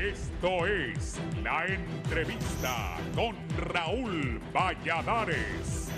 Esto es La Entrevista con Raúl Valladares.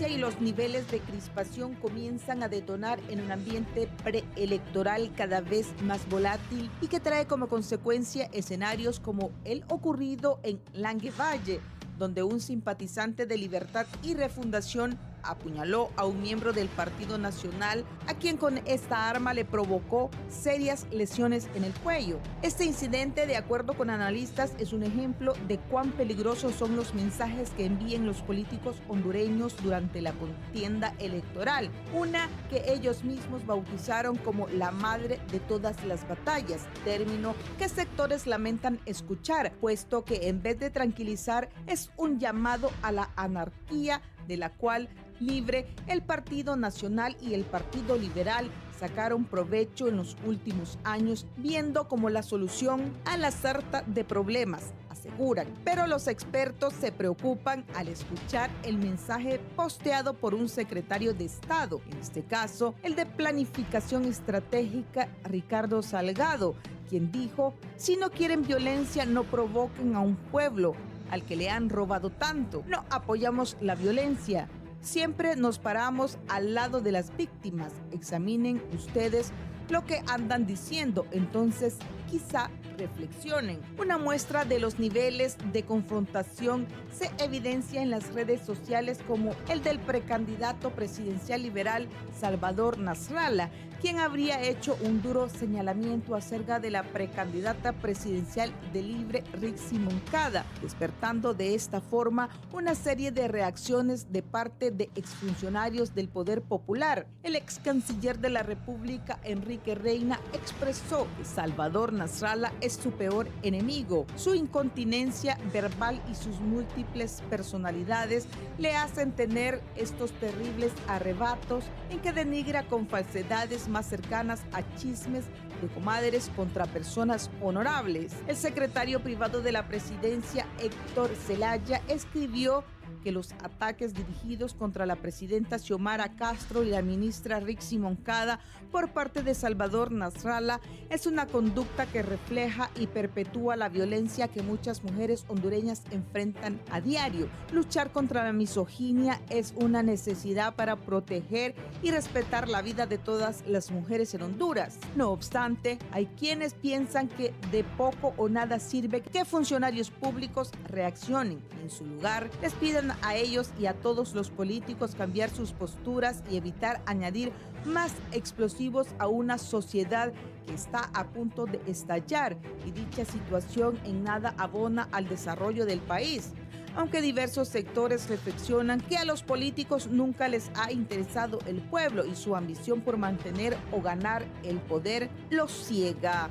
Y los niveles de crispación comienzan a detonar en un ambiente preelectoral cada vez más volátil y que trae como consecuencia escenarios como el ocurrido en Langevalle, donde un simpatizante de Libertad y Refundación apuñaló a un miembro del Partido Nacional, a quien con esta arma le provocó serias lesiones en el cuello. Este incidente, de acuerdo con analistas, es un ejemplo de cuán peligrosos son los mensajes que envían los políticos hondureños durante la contienda electoral, una que ellos mismos bautizaron como la madre de todas las batallas, término que sectores lamentan escuchar, puesto que en vez de tranquilizar es un llamado a la anarquía, de la cual Libre, el Partido Nacional y el Partido Liberal sacaron provecho en los últimos años, viendo como la solución a la sarta de problemas, aseguran. Pero los expertos se preocupan al escuchar el mensaje posteado por un secretario de Estado, en este caso el de Planificación Estratégica, Ricardo Salgado, quien dijo: si no quieren violencia, no provoquen a un pueblo al que le han robado tanto. No apoyamos la violencia. Siempre nos paramos al lado de las víctimas. Examinen ustedes lo que andan diciendo, entonces quizá reflexionen. Una muestra de los niveles de confrontación se evidencia en las redes sociales, como el del precandidato presidencial liberal Salvador Nasralla, quien habría hecho un duro señalamiento acerca de la precandidata presidencial de Libre, Rixi Moncada, despertando de esta forma una serie de reacciones de parte de exfuncionarios del Poder Popular. El ex canciller de la República, Enrique Reina, expresó que Salvador Nasralla es su peor enemigo. Su incontinencia verbal y sus múltiples personalidades le hacen tener estos terribles arrebatos en que denigra con falsedades más cercanas a chismes de comadres contra personas honorables. El secretario privado de la presidencia, Héctor Zelaya, escribió que los ataques dirigidos contra la presidenta Xiomara Castro y la ministra Rixi Moncada por parte de Salvador Nasralla es una conducta que refleja y perpetúa la violencia que muchas mujeres hondureñas enfrentan a diario. Luchar contra la misoginia es una necesidad para proteger y respetar la vida de todas las mujeres en Honduras. No obstante, hay quienes piensan que de poco o nada sirve que funcionarios públicos reaccionen. En su lugar, les piden a ellos y a todos los políticos cambiar sus posturas y evitar añadir más explosivos a una sociedad que está a punto de estallar, y dicha situación en nada abona al desarrollo del país. Aunque diversos sectores reflexionan que a los políticos nunca les ha interesado el pueblo y su ambición por mantener o ganar el poder los ciega.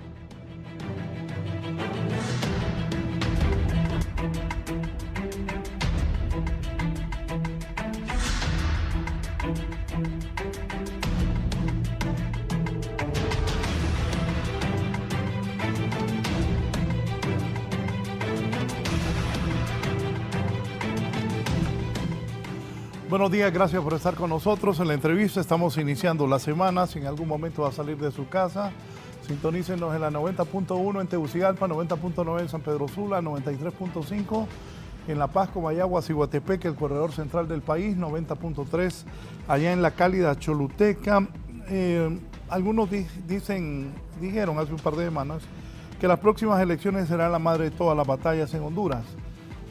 Buenos días, gracias por estar con nosotros en la entrevista. Estamos iniciando la semana. Si en algún momento va a salir de su casa, sintonícenos en la 90.1 en Tegucigalpa, 90.9 en San Pedro Sula, 93.5 en La Paz, Comayagua, Ciguatepeque, el corredor central del país, 90.3 allá en la cálida Choluteca. Algunos dijeron hace un par de semanas que las próximas elecciones serán la madre de todas las batallas en Honduras.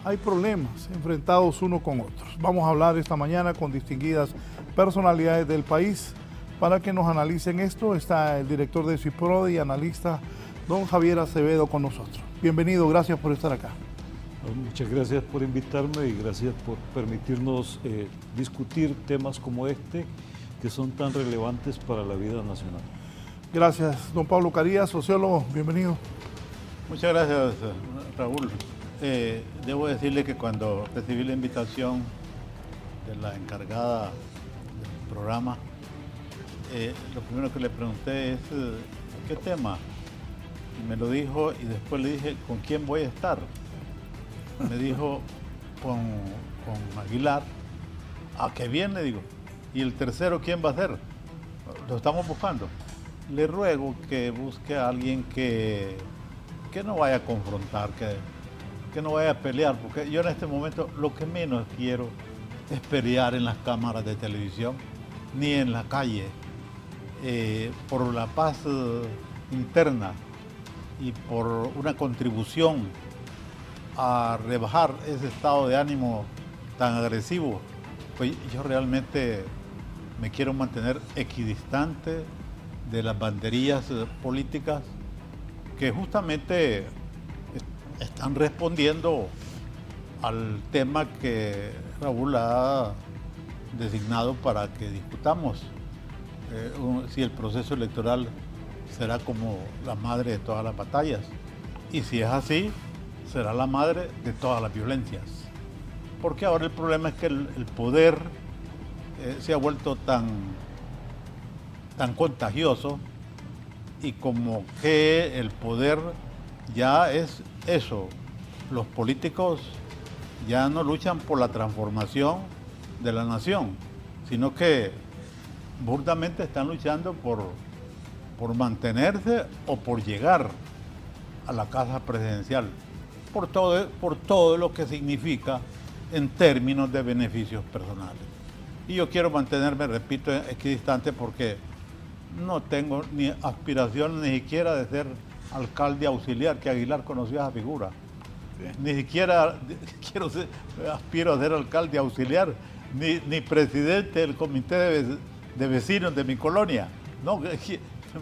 Hay problemas enfrentados uno con otros. Vamos a hablar esta mañana con distinguidas personalidades del país. Para que nos analicen esto, está el director de CIPRODE y analista, don Javier Acevedo, con nosotros. Bienvenido, gracias por estar acá. Muchas gracias por invitarme y gracias por permitirnos discutir temas como este, que son tan relevantes para la vida nacional. Gracias, don Pablo Carías, sociólogo, bienvenido. Muchas gracias, Raúl. Debo decirle que cuando recibí la invitación de la encargada del programa, lo primero que le pregunté es ¿qué tema? Y me lo dijo y después le dije ¿con quién voy a estar? Me dijo con Aguilar. ¿A qué bien? Le digo. ¿Y el tercero quién va a ser? Lo estamos buscando. Le ruego que busque a alguien que no vaya a confrontar, que no vaya a pelear, porque yo en este momento lo que menos quiero es pelear en las cámaras de televisión, ni en la calle, por la paz interna y por una contribución a rebajar ese estado de ánimo tan agresivo. Pues yo realmente me quiero mantener equidistante de las banderías políticas que justamente están respondiendo al tema que Raúl ha designado para que discutamos, si el proceso electoral será como la madre de todas las batallas, y si es así, será la madre de todas las violencias. Porque ahora el problema es que el poder se ha vuelto tan contagioso, y como que el poder ya es eso. Los políticos ya no luchan por la transformación de la nación, sino que burdamente están luchando por mantenerse o por llegar a la casa presidencial, por todo lo que significa en términos de beneficios personales. Y yo quiero mantenerme, repito, equidistante, porque no tengo ni aspiración ni siquiera de ser alcalde auxiliar, que Aguilar conocía esa figura. Ni siquiera aspiro a ser alcalde auxiliar, ni presidente del comité de vecinos de mi colonia. No, me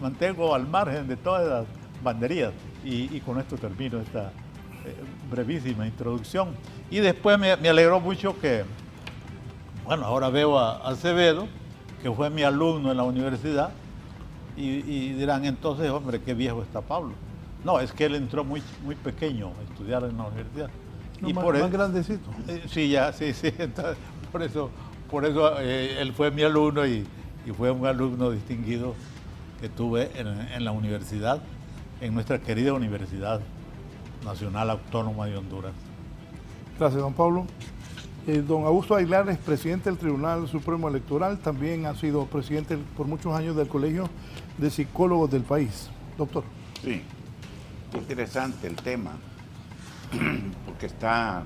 mantengo al margen de todas las banderías. Y con esto termino esta brevísima introducción. Y después me alegró mucho que, bueno, ahora veo a Acevedo, que fue mi alumno en la universidad, y dirán entonces, hombre, qué viejo está Pablo. No, es que él entró muy pequeño a estudiar en la universidad. No, y más grandecito. Sí, entonces, por eso él fue mi alumno y fue un alumno distinguido que tuve en la universidad, en nuestra querida Universidad Nacional Autónoma de Honduras. Gracias, don Pablo. Don Augusto Aguilar es presidente del Tribunal Supremo Electoral, también ha sido presidente por muchos años del Colegio de Psicólogos del país. Doctor. Sí, interesante el tema, porque está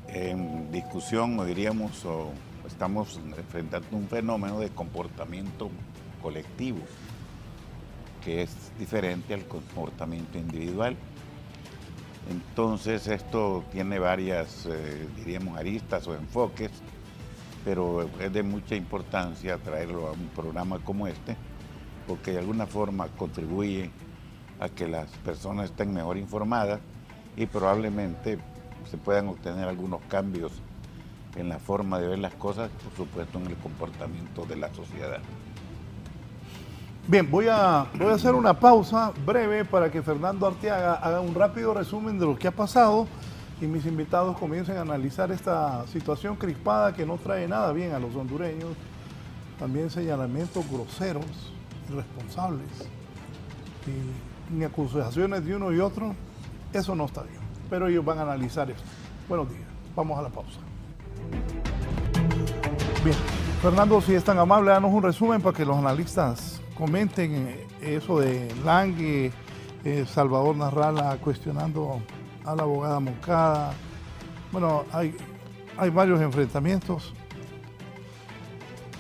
en discusión, o diríamos, o estamos enfrentando un fenómeno de comportamiento colectivo, que es diferente al comportamiento individual. Entonces esto tiene varias, diríamos, aristas o enfoques, pero es de mucha importancia traerlo a un programa como este, porque de alguna forma contribuye a que las personas estén mejor informadas y probablemente se puedan obtener algunos cambios en la forma de ver las cosas, por supuesto en el comportamiento de la sociedad. Bien, voy a hacer una pausa breve para que Fernando Arteaga haga un rápido resumen de lo que ha pasado y mis invitados comiencen a analizar esta situación crispada que no trae nada bien a los hondureños. También señalamientos groseros, irresponsables, y ni acusaciones de uno y otro. Eso no está bien, pero ellos van a analizar esto. Buenos días, vamos a la pausa. Bien, Fernando, si es tan amable, danos un resumen para que los analistas comenten eso de Lange, Salvador Narrala cuestionando a la abogada Moncada. Bueno, hay varios enfrentamientos.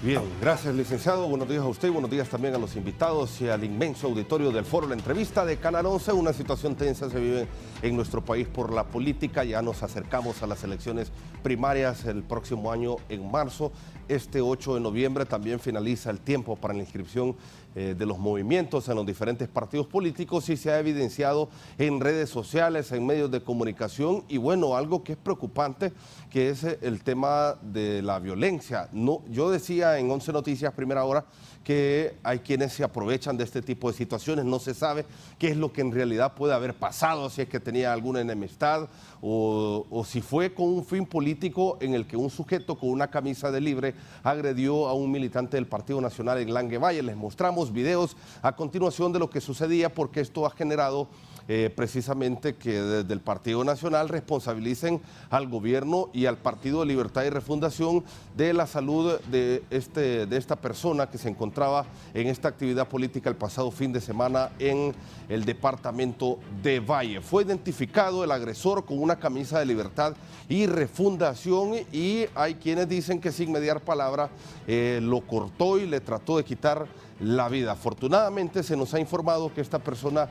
Bien, gracias licenciado, buenos días a usted, buenos días también a los invitados y al inmenso auditorio del foro. La entrevista de Canal 11, una situación tensa se vive en nuestro país por la política, ya nos acercamos a las elecciones primarias el próximo año en marzo. Este 8 de noviembre también finaliza el tiempo para la inscripción de los movimientos en los diferentes partidos políticos y se ha evidenciado en redes sociales, en medios de comunicación y bueno, algo que es preocupante, que es el tema de la violencia. No, yo decía en 11 Noticias Primera Hora que hay quienes se aprovechan de este tipo de situaciones, no se sabe qué es lo que en realidad puede haber pasado, si es que tenía alguna enemistad o si fue con un fin político en el que un sujeto con una camisa de Libre agredió a un militante del Partido Nacional en Languevalle. Les mostramos videos a continuación de lo que sucedía porque esto ha generado precisamente que desde el Partido Nacional responsabilicen al gobierno y al Partido de Libertad y Refundación de la salud de esta persona que se encontraba en esta actividad política el pasado fin de semana en el departamento de Valle. Fue identificado el agresor con una camisa de Libertad y Refundación y hay quienes dicen que sin mediar palabra lo cortó y le trató de quitar la vida. Afortunadamente se nos ha informado que esta persona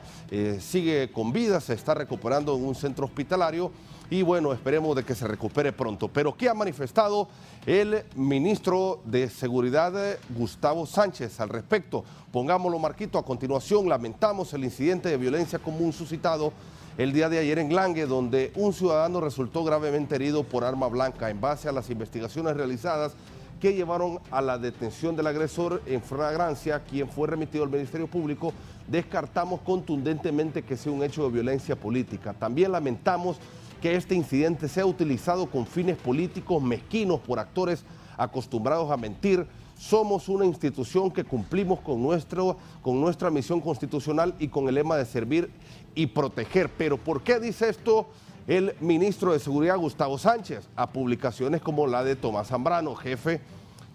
sigue con vida, se está recuperando en un centro hospitalario y bueno, esperemos de que se recupere pronto. Pero ¿qué ha manifestado el ministro de Seguridad, Gustavo Sánchez, al respecto? Pongámoslo, Marquito, a continuación. Lamentamos el incidente de violencia común suscitado el día de ayer en Langue, donde un ciudadano resultó gravemente herido por arma blanca. En base a las investigaciones realizadas que llevaron a la detención del agresor en flagrancia, quien fue remitido al Ministerio Público, descartamos contundentemente que sea un hecho de violencia política. También lamentamos que este incidente sea utilizado con fines políticos mezquinos por actores acostumbrados a mentir. Somos una institución que cumplimos con nuestra misión constitucional y con el lema de servir y proteger. Pero ¿por qué dice esto el ministro de Seguridad, Gustavo Sánchez? A publicaciones como la de Tomás Zambrano, jefe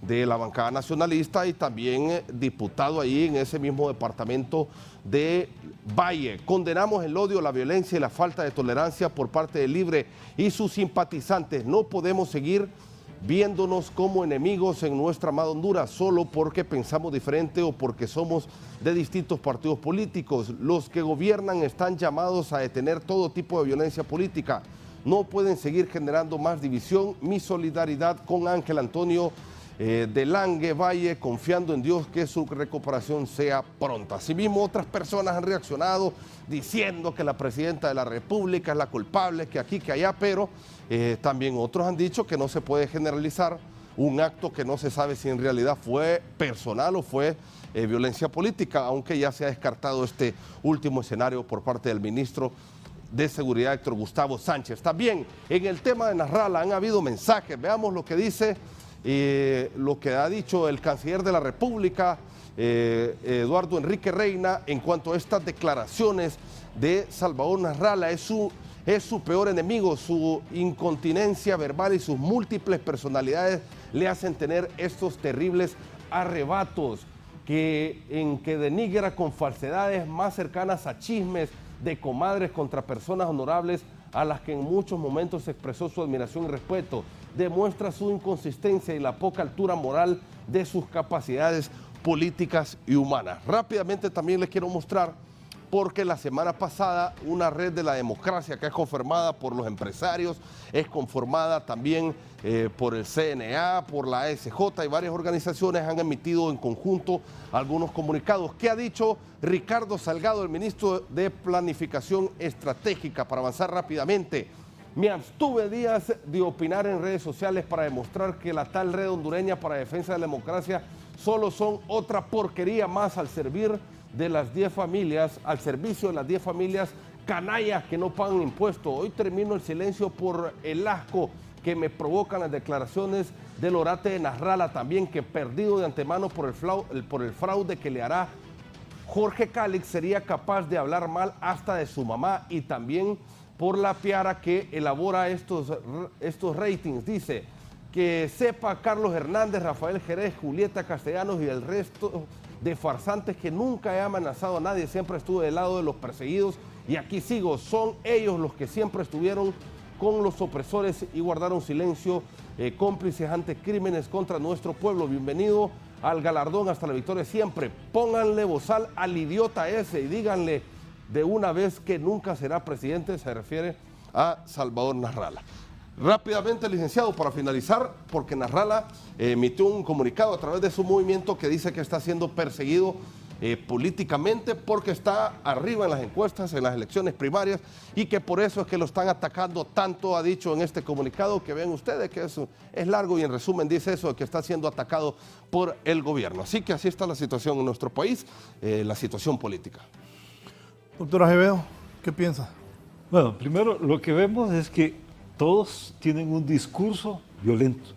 de la bancada nacionalista y también diputado ahí en ese mismo departamento de Valle. Condenamos el odio, la violencia y la falta de tolerancia por parte de Libre y sus simpatizantes. No podemos seguir viéndonos como enemigos en nuestra amada Honduras solo porque pensamos diferente o porque somos de distintos partidos políticos. Los que gobiernan están llamados a detener todo tipo de violencia política. No pueden seguir generando más división. Mi solidaridad con Ángel Antonio de Languevalle, confiando en Dios que su recuperación sea pronta. Asimismo, otras personas han reaccionado diciendo que la presidenta de la República es la culpable, que aquí, que allá, pero también otros han dicho que no se puede generalizar un acto que no se sabe si en realidad fue personal o fue violencia política, aunque ya se ha descartado este último escenario por parte del ministro de Seguridad, Héctor Gustavo Sánchez. También en el tema de Nasrallah han habido mensajes. Veamos lo que dice lo que ha dicho el canciller de la República, Eduardo Enrique Reina, en cuanto a estas declaraciones de Salvador Nasrallah. Es su peor enemigo, su incontinencia verbal y sus múltiples personalidades le hacen tener estos terribles arrebatos en que denigra con falsedades más cercanas a chismes de comadres contra personas honorables a las que en muchos momentos expresó su admiración y respeto. Demuestra su inconsistencia y la poca altura moral de sus capacidades políticas y humanas. Rápidamente también les quiero mostrar, porque la semana pasada una red de la democracia que es conformada por los empresarios, es conformada también por el CNA, por la ASJ y varias organizaciones han emitido en conjunto algunos comunicados. ¿Qué ha dicho Ricardo Salgado, el ministro de Planificación Estratégica? Para avanzar rápidamente, me abstuve días de opinar en redes sociales para demostrar que la tal red hondureña para defensa de la democracia solo son otra porquería más al servicio de las 10 familias canallas que no pagan impuestos. Hoy termino el silencio por el asco que me provocan las declaraciones del orate de Nasrallah, también que perdido de antemano por el fraude que le hará Jorge Calix, sería capaz de hablar mal hasta de su mamá y también por la piara que elabora estos ratings. Dice que sepa Carlos Hernández, Rafael Jerez, Julieta Castellanos y el resto de farsantes que nunca he amenazado a nadie, siempre estuve del lado de los perseguidos y aquí sigo. Son ellos los que siempre estuvieron con los opresores y guardaron silencio, cómplices ante crímenes contra nuestro pueblo. Bienvenido al galardón hasta la victoria siempre. Pónganle bozal al idiota ese y díganle de una vez que nunca será presidente. Se refiere a Salvador Nasralla. Rápidamente, licenciado, para finalizar, porque Nasralla emitió un comunicado a través de su movimiento que dice que está siendo perseguido políticamente porque está arriba en las encuestas, en las elecciones primarias, y que por eso es que lo están atacando tanto. Ha dicho en este comunicado que ven ustedes que es largo y en resumen dice eso, que está siendo atacado por el gobierno. Así que así está la situación en nuestro país, la situación política. Doctor Acevedo, ¿qué piensa? Bueno, primero lo que vemos es que todos tienen un discurso violento.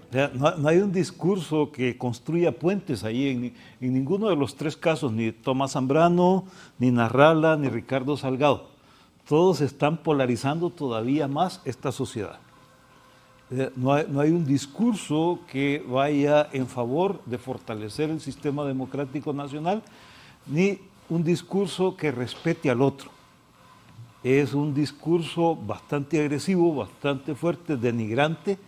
O sea, no hay un discurso que construya puentes ahí en ninguno de los tres casos, ni Tomás Zambrano, ni Nasralla, ni Ricardo Salgado. Todos están polarizando todavía más esta sociedad. No hay un discurso que vaya en favor de fortalecer el sistema democrático nacional, ni un discurso que respete al otro. Es un discurso bastante agresivo, bastante fuerte, denigrante,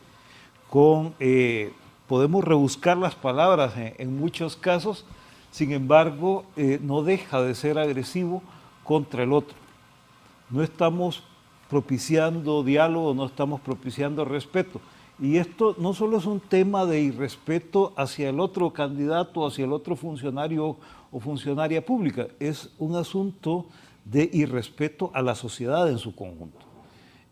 podemos rebuscar las palabras en muchos casos, sin embargo, no deja de ser agresivo contra el otro. No estamos propiciando diálogo, no estamos propiciando respeto. Y esto no solo es un tema de irrespeto hacia el otro candidato, hacia el otro funcionario o funcionaria pública, es un asunto de irrespeto a la sociedad en su conjunto.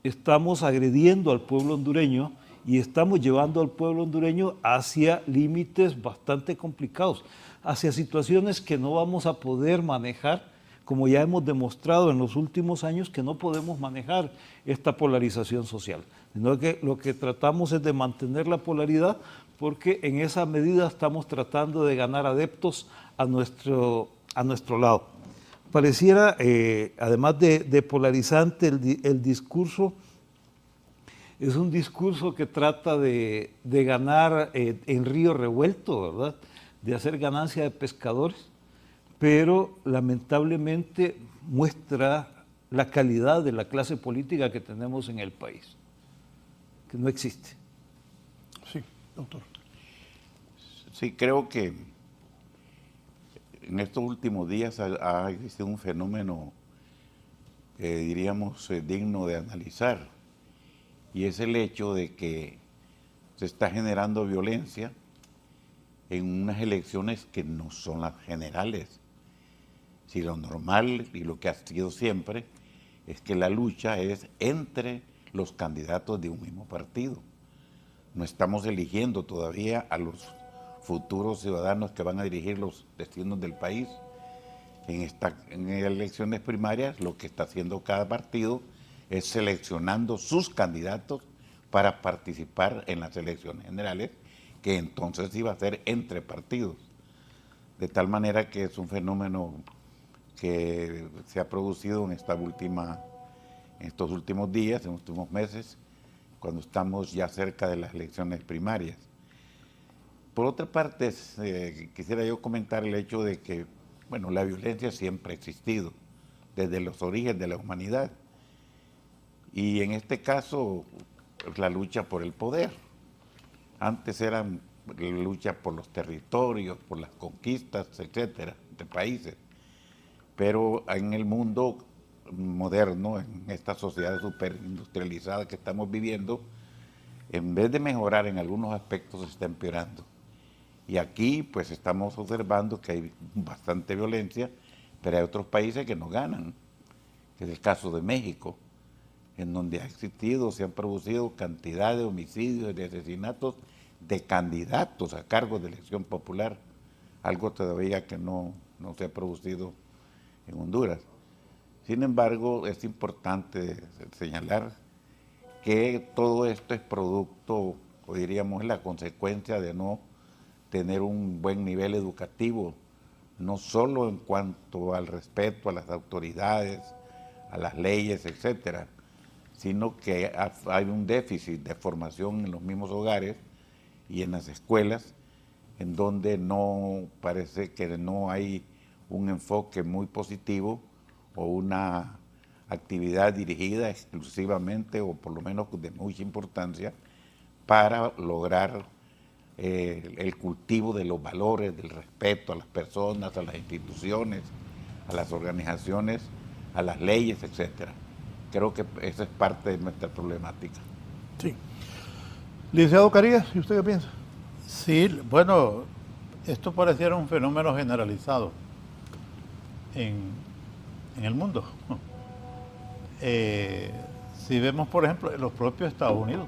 Estamos agrediendo al pueblo hondureño y estamos llevando al pueblo hondureño hacia límites bastante complicados, hacia situaciones que no vamos a poder manejar, como ya hemos demostrado en los últimos años que no podemos manejar esta polarización social, sino que lo que tratamos es de mantener la polaridad, porque en esa medida estamos tratando de ganar adeptos a nuestro lado. Pareciera, además de polarizante, el discurso es un discurso que trata de ganar en río revuelto, ¿verdad? De hacer ganancia de pescadores, pero lamentablemente muestra la calidad de la clase política que tenemos en el país, que no existe. Sí, doctor. Sí, creo que en estos últimos días ha existido un fenómeno, diríamos, digno de analizar, y es el hecho de que se está generando violencia en unas elecciones que no son las generales. Si lo normal y lo que ha sido siempre es que la lucha es entre los candidatos de un mismo partido. No estamos eligiendo todavía a los futuros ciudadanos que van a dirigir los destinos del país. En elecciones primarias lo que está haciendo cada partido es seleccionando sus candidatos para participar en las elecciones generales, que entonces iba a ser entre partidos. De tal manera que es un fenómeno que se ha producido en estos últimos días, en los últimos meses, cuando estamos ya cerca de las elecciones primarias. Por otra parte, quisiera yo comentar el hecho de que, bueno, la violencia siempre ha existido, desde los orígenes de la humanidad. Y en este caso, la lucha por el poder. Antes era la lucha por los territorios, por las conquistas, etcétera, de países. Pero en el mundo moderno, en esta sociedad superindustrializada que estamos viviendo, en vez de mejorar en algunos aspectos, se está empeorando. Y aquí pues estamos observando que hay bastante violencia, pero hay otros países que no ganan, que es el caso de México, en donde ha existido, se han producido cantidad de homicidios y de asesinatos de candidatos a cargos de elección popular, algo todavía que no se ha producido en Honduras. Sin embargo, es importante señalar que todo esto es producto, o diríamos, es la consecuencia de no tener un buen nivel educativo, no solo en cuanto al respeto a las autoridades, a las leyes, etcétera, sino que hay un déficit de formación en los mismos hogares y en las escuelas, en donde no parece que no hay un enfoque muy positivo o una actividad dirigida exclusivamente o por lo menos de mucha importancia para lograr el cultivo de los valores, del respeto a las personas, a las instituciones, a las organizaciones, a las leyes, etc. Creo que esa es parte de nuestra problemática. Sí. Licenciado Carías, ¿y usted qué piensa? Sí, bueno, esto pareciera un fenómeno generalizado en el mundo. Si vemos, por ejemplo, en los propios Estados Unidos,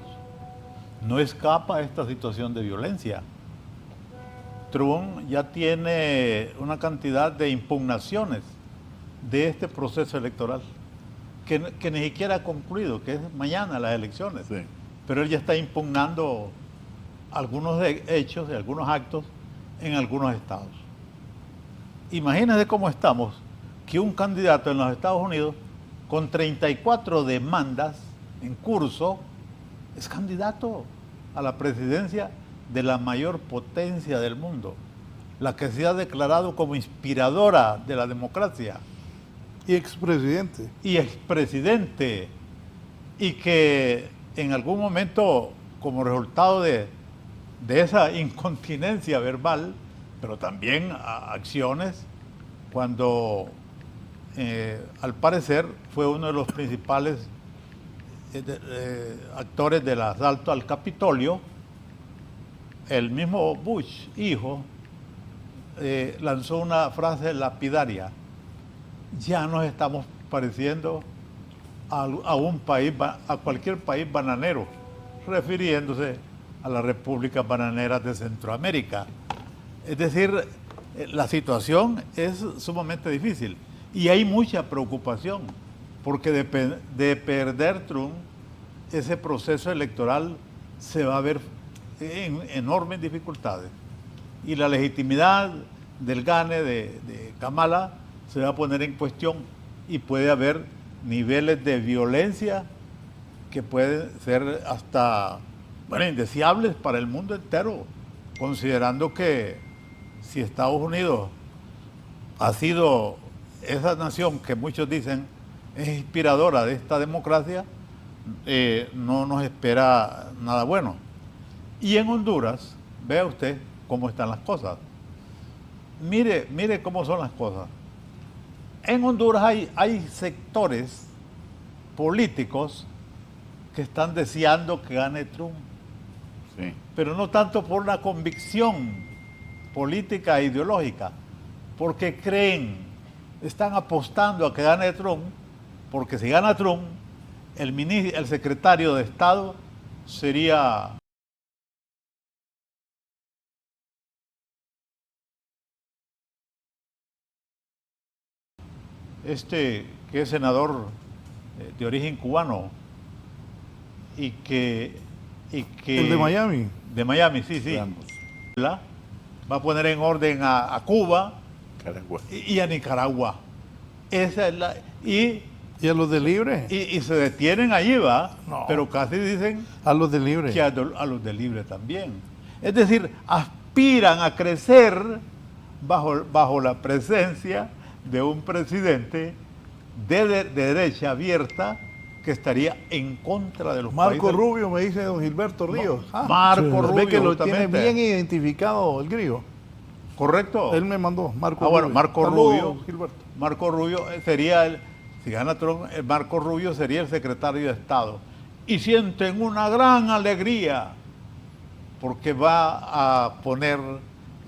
no escapa esta situación de violencia. Trump ya tiene una cantidad de impugnaciones de este proceso electoral que ni siquiera ha concluido, que es mañana las elecciones. Sí. Pero él ya está impugnando algunos hechos, de algunos actos en algunos estados. Imagínense cómo estamos, que un candidato en los Estados Unidos con 34 demandas en curso es candidato a la presidencia de la mayor potencia del mundo, la que se ha declarado como inspiradora de la democracia. Y expresidente. Y expresidente, y que en algún momento, como resultado de esa incontinencia verbal, pero también acciones, cuando al parecer fue uno de los principales actores del asalto al Capitolio, el mismo Bush, hijo, lanzó una frase lapidaria: ya nos estamos pareciendo a un país, a cualquier país bananero, refiriéndose a las repúblicas bananeras de Centroamérica. Es decir, la situación es sumamente difícil y hay mucha preocupación porque de perder Trump, ese proceso electoral se va a ver en enormes dificultades y la legitimidad del gane de Kamala se va a poner en cuestión y puede haber niveles de violencia que pueden ser hasta, bueno, indeseables para el mundo entero, considerando que si Estados Unidos ha sido esa nación que muchos dicen es inspiradora de esta democracia, no nos espera nada bueno. Y en Honduras, vea usted cómo están las cosas. Mire cómo son las cosas. En Honduras hay sectores políticos que están deseando que gane Trump, Sí. pero no tanto por una convicción política e ideológica, porque están apostando a que gane Trump, porque si gana Trump, el secretario de Estado sería que es senador de origen cubano y que El de Miami. De Miami, sí. Ramos. Va a poner en orden a Cuba Caragua. y a Nicaragua. Esa es ¿Y a los de Libre? y se detienen allí, No. pero casi dicen A los de Libre. que a los de Libre también. Es decir, aspiran a crecer bajo la presencia de un presidente de derecha abierta que estaría en contra de los Marco países. Rubio, me dice don Gilberto Ríos. Marco Rubio, Ve que lo tiene justamente. bien identificado el grillo. ¿Correcto? Él me mandó, Marco bueno, Rubio. Marco Saludos, Rubio. Gilberto. Marco Rubio sería si gana Trump, Marco Rubio sería el secretario de Estado. Y sienten una gran alegría porque va a poner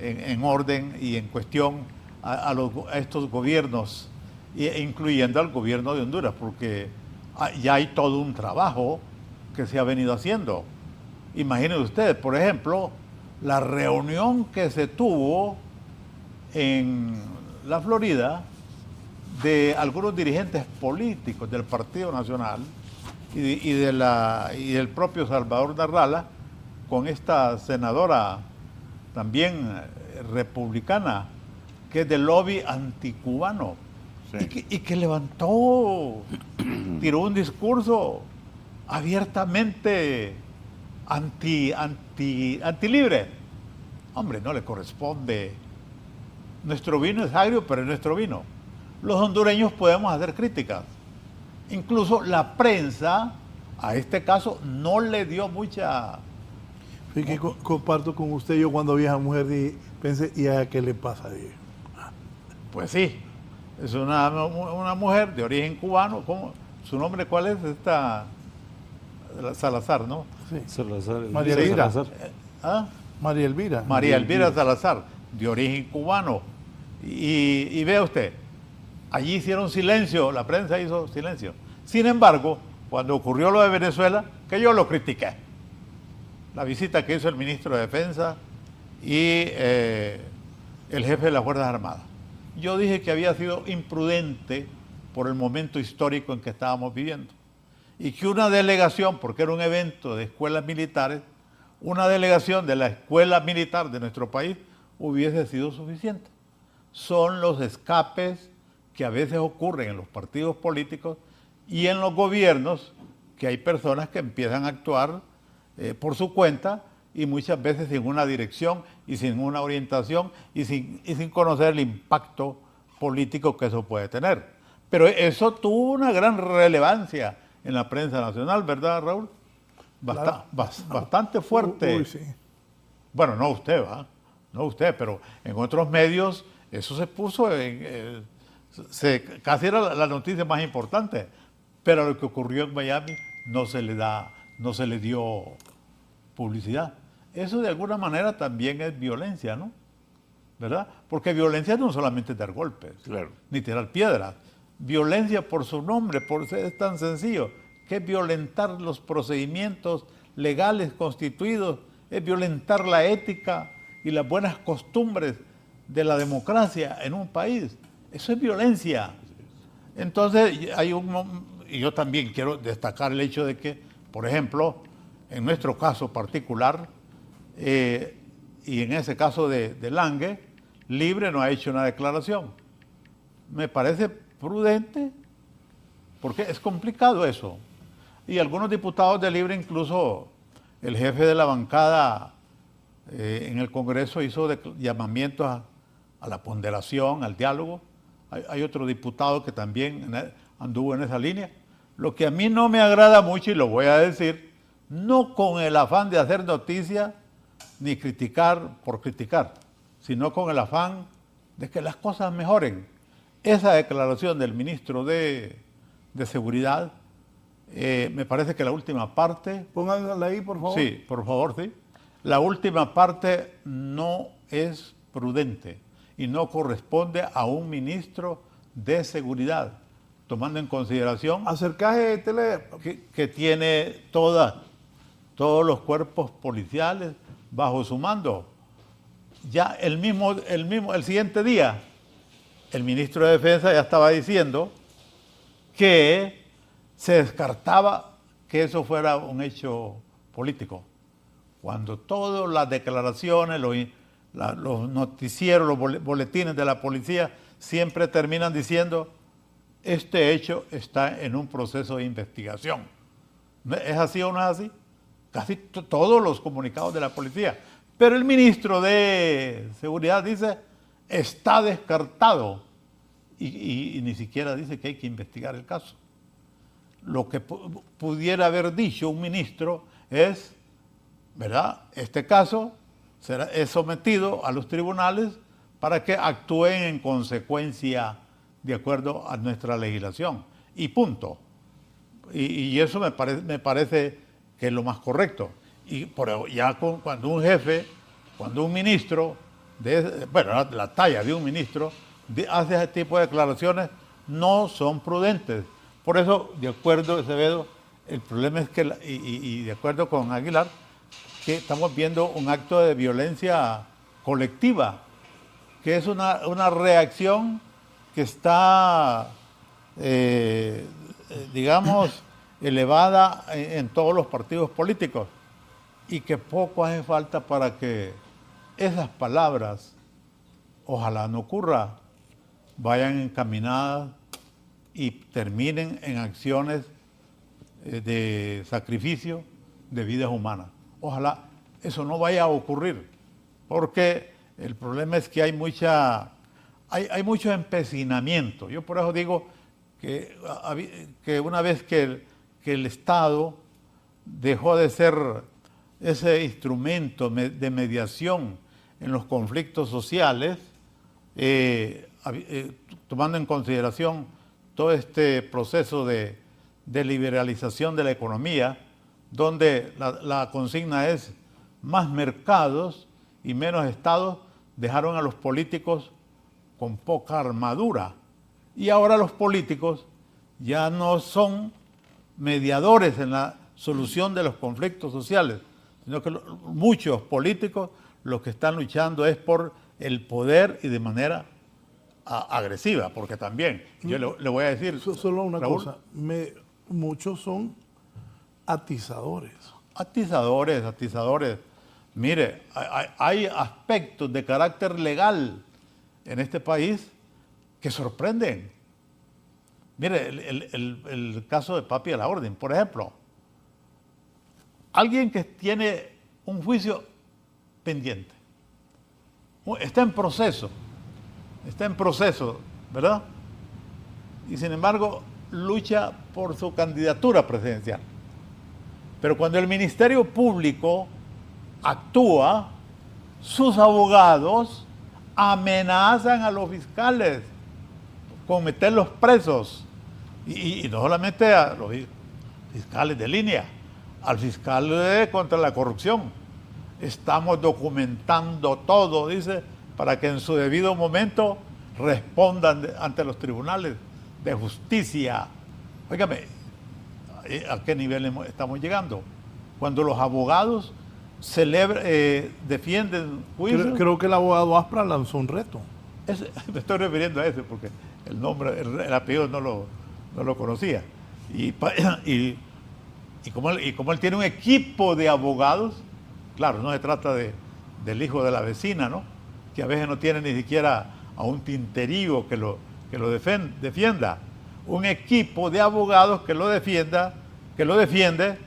en orden y en cuestión a estos gobiernos, incluyendo al gobierno de Honduras, porque ya hay todo un trabajo que se ha venido haciendo. Imaginen ustedes, por ejemplo, la reunión que se tuvo en la Florida de algunos dirigentes políticos del Partido Nacional y del propio Salvador Narrala con esta senadora también republicana que es del lobby anticubano. Sí. Y que levantó, tiró un discurso abiertamente antilibre. Hombre, no le corresponde. Nuestro vino es agrio, pero es nuestro vino. Los hondureños podemos hacer críticas, Incluso la prensa a este caso no le dio mucha... Sí, que comparto con usted, yo cuando vi a esa mujer pensé, ¿y a qué le pasa? Dije. Pues sí, es una mujer de origen cubano. ¿Cómo? ¿Su nombre cuál es? Salazar, ¿no? Sí. Salazar, María Elvira Elvira. Salazar. ¿Ah? María Elvira. María Elvira Salazar, de origen cubano. Y vea usted, allí hicieron silencio, la prensa hizo silencio. Sin embargo, cuando ocurrió lo de Venezuela, que yo lo critiqué, la visita que hizo el ministro de Defensa y el jefe de las Fuerzas Armadas, yo dije que había sido imprudente por el momento histórico en que estábamos viviendo y que una delegación, porque era un evento de escuelas militares, una delegación de la escuela militar de nuestro país hubiese sido suficiente. Son los escapes que a veces ocurren en los partidos políticos y en los gobiernos, que hay personas que empiezan a actuar por su cuenta y muchas veces sin una dirección y sin una orientación y sin conocer el impacto político que eso puede tener. Pero eso tuvo una gran relevancia en la prensa nacional, ¿verdad, Raúl? Bastante fuerte. Uy, sí. Bueno, no usted, ¿va? No usted, pero en otros medios eso se puso casi era la noticia más importante. Pero lo que ocurrió en Miami no se le dio publicidad. Eso de alguna manera también es violencia, ¿no? ¿Verdad? Porque violencia no solamente es dar golpes, Claro. ni tirar piedras. Violencia por su nombre, es tan sencillo, que es violentar los procedimientos legales constituidos, es violentar la ética y las buenas costumbres de la democracia en un país. Eso es violencia. Entonces, y yo también quiero destacar el hecho de que, por ejemplo, en nuestro caso particular, y en ese caso de Lange, Libre no ha hecho una declaración. Me parece prudente, porque es complicado eso. Y algunos diputados de Libre, incluso el jefe de la bancada en el Congreso hizo llamamientos a la ponderación, al diálogo. Hay otro diputado que también anduvo en esa línea. Lo que a mí no me agrada mucho, y lo voy a decir, no con el afán de hacer noticia ni criticar por criticar, sino con el afán de que las cosas mejoren. Esa declaración del ministro de Seguridad, me parece que la última parte... Pónganla ahí, por favor. Sí, por favor, sí. La última parte no es prudente y no corresponde a un ministro de Seguridad, tomando en consideración Acercaje que tiene todos los cuerpos policiales bajo su mando. Ya el siguiente día, el ministro de Defensa ya estaba diciendo que se descartaba que eso fuera un hecho político. Cuando todas las declaraciones, los noticieros, los boletines de la policía siempre terminan diciendo: este hecho está en un proceso de investigación. ¿Es así o no es así? Casi todos los comunicados de la policía. Pero el ministro de Seguridad dice: está descartado. Y ni siquiera dice que hay que investigar el caso. Lo que pudiera haber dicho un ministro es, ¿verdad? Este caso es sometido a los tribunales para que actúen en consecuencia de acuerdo a nuestra legislación. Y punto. Y eso me parece que es lo más correcto. Y cuando un jefe, cuando un ministro, la talla de un ministro, hace ese tipo de declaraciones, no son prudentes. Por eso, de acuerdo, Acevedo, el problema es que, y de acuerdo con Aguilar, que estamos viendo un acto de violencia colectiva, que es una reacción que está, digamos, elevada en todos los partidos políticos, y que poco hace falta para que esas palabras, ojalá no ocurra, vayan encaminadas y terminen en acciones de sacrificio de vidas humanas. Ojalá eso no vaya a ocurrir, porque el problema es que hay mucho empecinamiento. Yo por eso digo que una vez que el Estado dejó de ser ese instrumento de mediación en los conflictos sociales, tomando en consideración todo este proceso de liberalización de la economía, donde la consigna es más mercados y menos estados, dejaron a los políticos con poca armadura. Y ahora los políticos ya no son mediadores en la solución de los conflictos sociales, sino que muchos políticos lo que están luchando es por el poder y de manera agresiva, porque también, yo le voy a decir... Solo una Raúl, cosa, muchos son atizadores. Atizadores. Mire, hay aspectos de carácter legal en este país que sorprenden. Mire, el caso de Papi a la Orden, por ejemplo. Alguien que tiene un juicio pendiente, está en proceso, ¿verdad? Y sin embargo, lucha por su candidatura presidencial. Pero cuando el Ministerio Público actúa, sus abogados amenazan a los fiscales con meterlos presos. Y no solamente a los fiscales de línea, al fiscal contra la corrupción. Estamos documentando todo, dice, para que en su debido momento respondan ante los tribunales de justicia. Óigame, ¿a qué nivel estamos llegando? Cuando los abogados defienden juicios. Creo que el abogado Aspra lanzó un reto. Me estoy refiriendo a ese porque el nombre, el apellido no lo conocía. Y como él tiene un equipo de abogados, claro, no se trata del hijo de la vecina, ¿no? Que a veces no tiene ni siquiera a un tinterío que lo defienda. Un equipo de abogados que lo defiende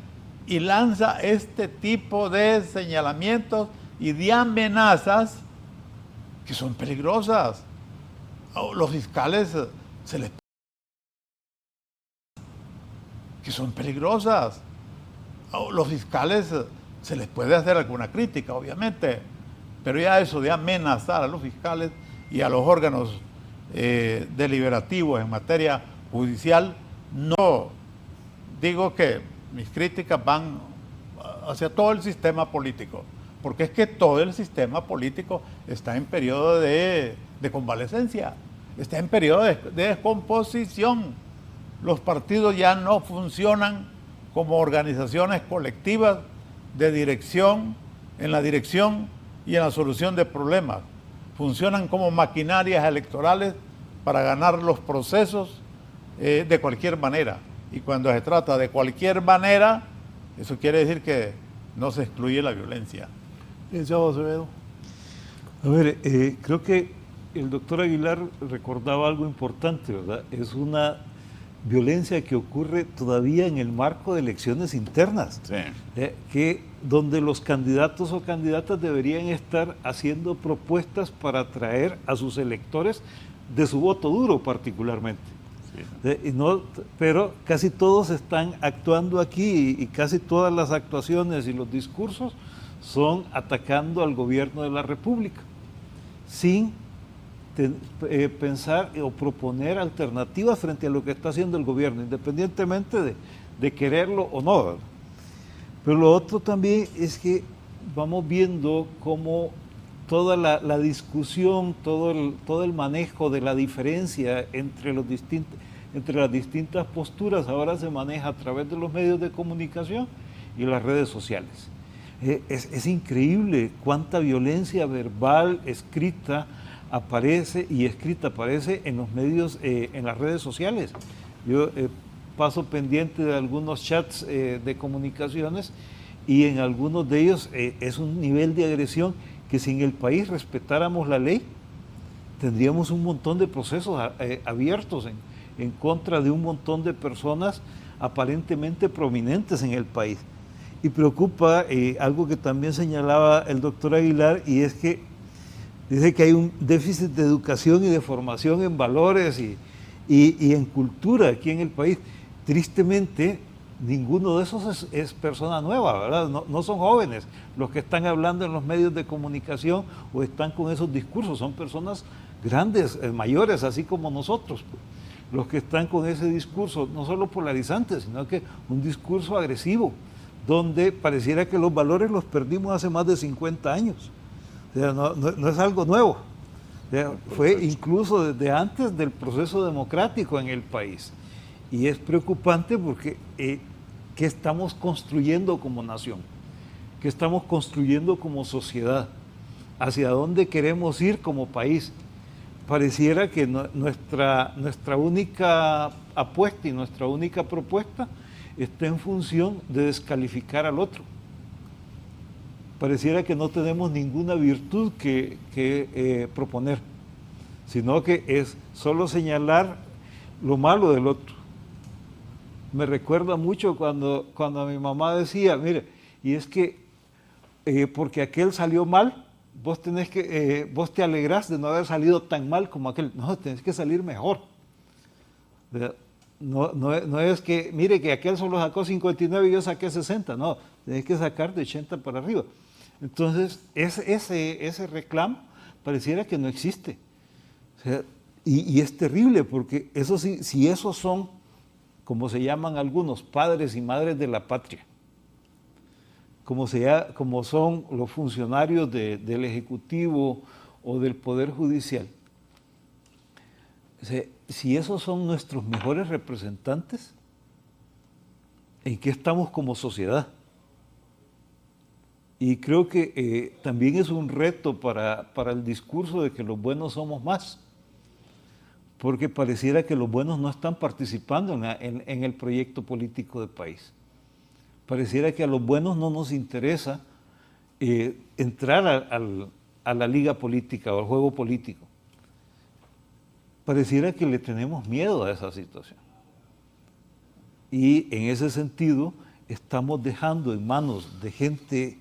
y lanza este tipo de señalamientos y de amenazas que son peligrosas. Los fiscales que son peligrosas. Los fiscales se les puede hacer alguna crítica, obviamente, pero ya eso de amenazar a los fiscales y a los órganos deliberativos en materia judicial, no. Digo que mis críticas van hacia todo el sistema político, porque es que todo el sistema político está en periodo de convalecencia, está en periodo de descomposición. Los partidos ya no funcionan como organizaciones colectivas de dirección, en la dirección y en la solución de problemas. Funcionan como maquinarias electorales para ganar los procesos de cualquier manera. Y cuando se trata de cualquier manera, eso quiere decir que no se excluye la violencia. Licenciado Acevedo. A ver, creo que el doctor Aguilar recordaba algo importante, ¿verdad? Es una violencia que ocurre todavía en el marco de elecciones internas, sí. Donde los candidatos o candidatas deberían estar haciendo propuestas para atraer a sus electores de su voto duro particularmente. Sí. Pero casi todos están actuando aquí y casi todas las actuaciones y los discursos son atacando al gobierno de la República, sin pensar o proponer alternativas frente a lo que está haciendo el gobierno, independientemente de quererlo o no. Pero lo otro también es que vamos viendo cómo toda la discusión, todo el manejo de la diferencia entre las distintas posturas ahora se maneja a través de los medios de comunicación y las redes sociales. Es increíble cuánta violencia verbal, escrita aparece en los medios, en las redes sociales. Yo paso pendiente de algunos chats de comunicaciones y en algunos de ellos es un nivel de agresión que si en el país respetáramos la ley, tendríamos un montón de procesos abiertos en contra de un montón de personas aparentemente prominentes en el país. Y preocupa algo que también señalaba el doctor Aguilar, y es que dice que hay un déficit de educación y de formación en valores y en cultura aquí en el país. Tristemente, ninguno de esos es persona nueva, ¿verdad? No son jóvenes los que están hablando en los medios de comunicación o están con esos discursos, son personas grandes, mayores, así como nosotros, pues, los que están con ese discurso, no solo polarizante, sino que un discurso agresivo, donde pareciera que los valores los perdimos hace más de 50 años. O sea, no es algo nuevo. O sea, fue incluso desde antes del proceso democrático en el país. Y es preocupante porque ¿qué estamos construyendo como nación? ¿Qué estamos construyendo como sociedad? ¿Hacia dónde queremos ir como país? Pareciera que nuestra única apuesta y nuestra única propuesta está en función de descalificar al otro. Pareciera que no tenemos ninguna virtud que proponer, sino que es solo señalar lo malo del otro. Me recuerda mucho cuando mi mamá decía, mire, y es que porque aquel salió mal, vos te alegrás de no haber salido tan mal como aquel. No, tenés que salir mejor. No es que, mire, que aquel solo sacó 59 y yo saqué 60. No, tenés que sacar de 80 para arriba. Entonces, ese reclamo pareciera que no existe. O sea, y es terrible porque eso sí, si esos son, como se llaman algunos, padres y madres de la patria, como son los funcionarios del Ejecutivo o del Poder Judicial, o sea, si esos son nuestros mejores representantes, ¿en qué estamos como sociedad? Y creo que también es un reto para el discurso de que los buenos somos más, porque pareciera que los buenos no están participando en el proyecto político del país. Pareciera que a los buenos no nos interesa entrar a la liga política o al juego político. Pareciera que le tenemos miedo a esa situación. Y en ese sentido estamos dejando en manos de gente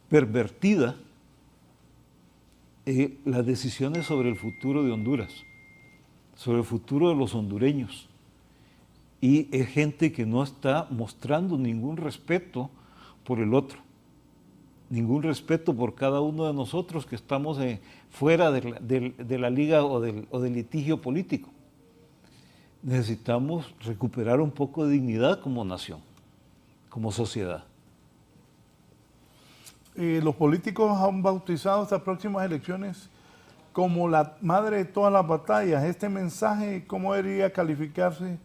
pervertida las decisiones sobre el futuro de Honduras, sobre el futuro de los hondureños. Y es gente que no está mostrando ningún respeto por el otro, ningún respeto por cada uno de nosotros que estamos fuera de la liga o del litigio político. Necesitamos recuperar un poco de dignidad como nación, como sociedad. Los políticos han bautizado estas próximas elecciones como la madre de todas las batallas. Este mensaje, ¿cómo debería calificarse?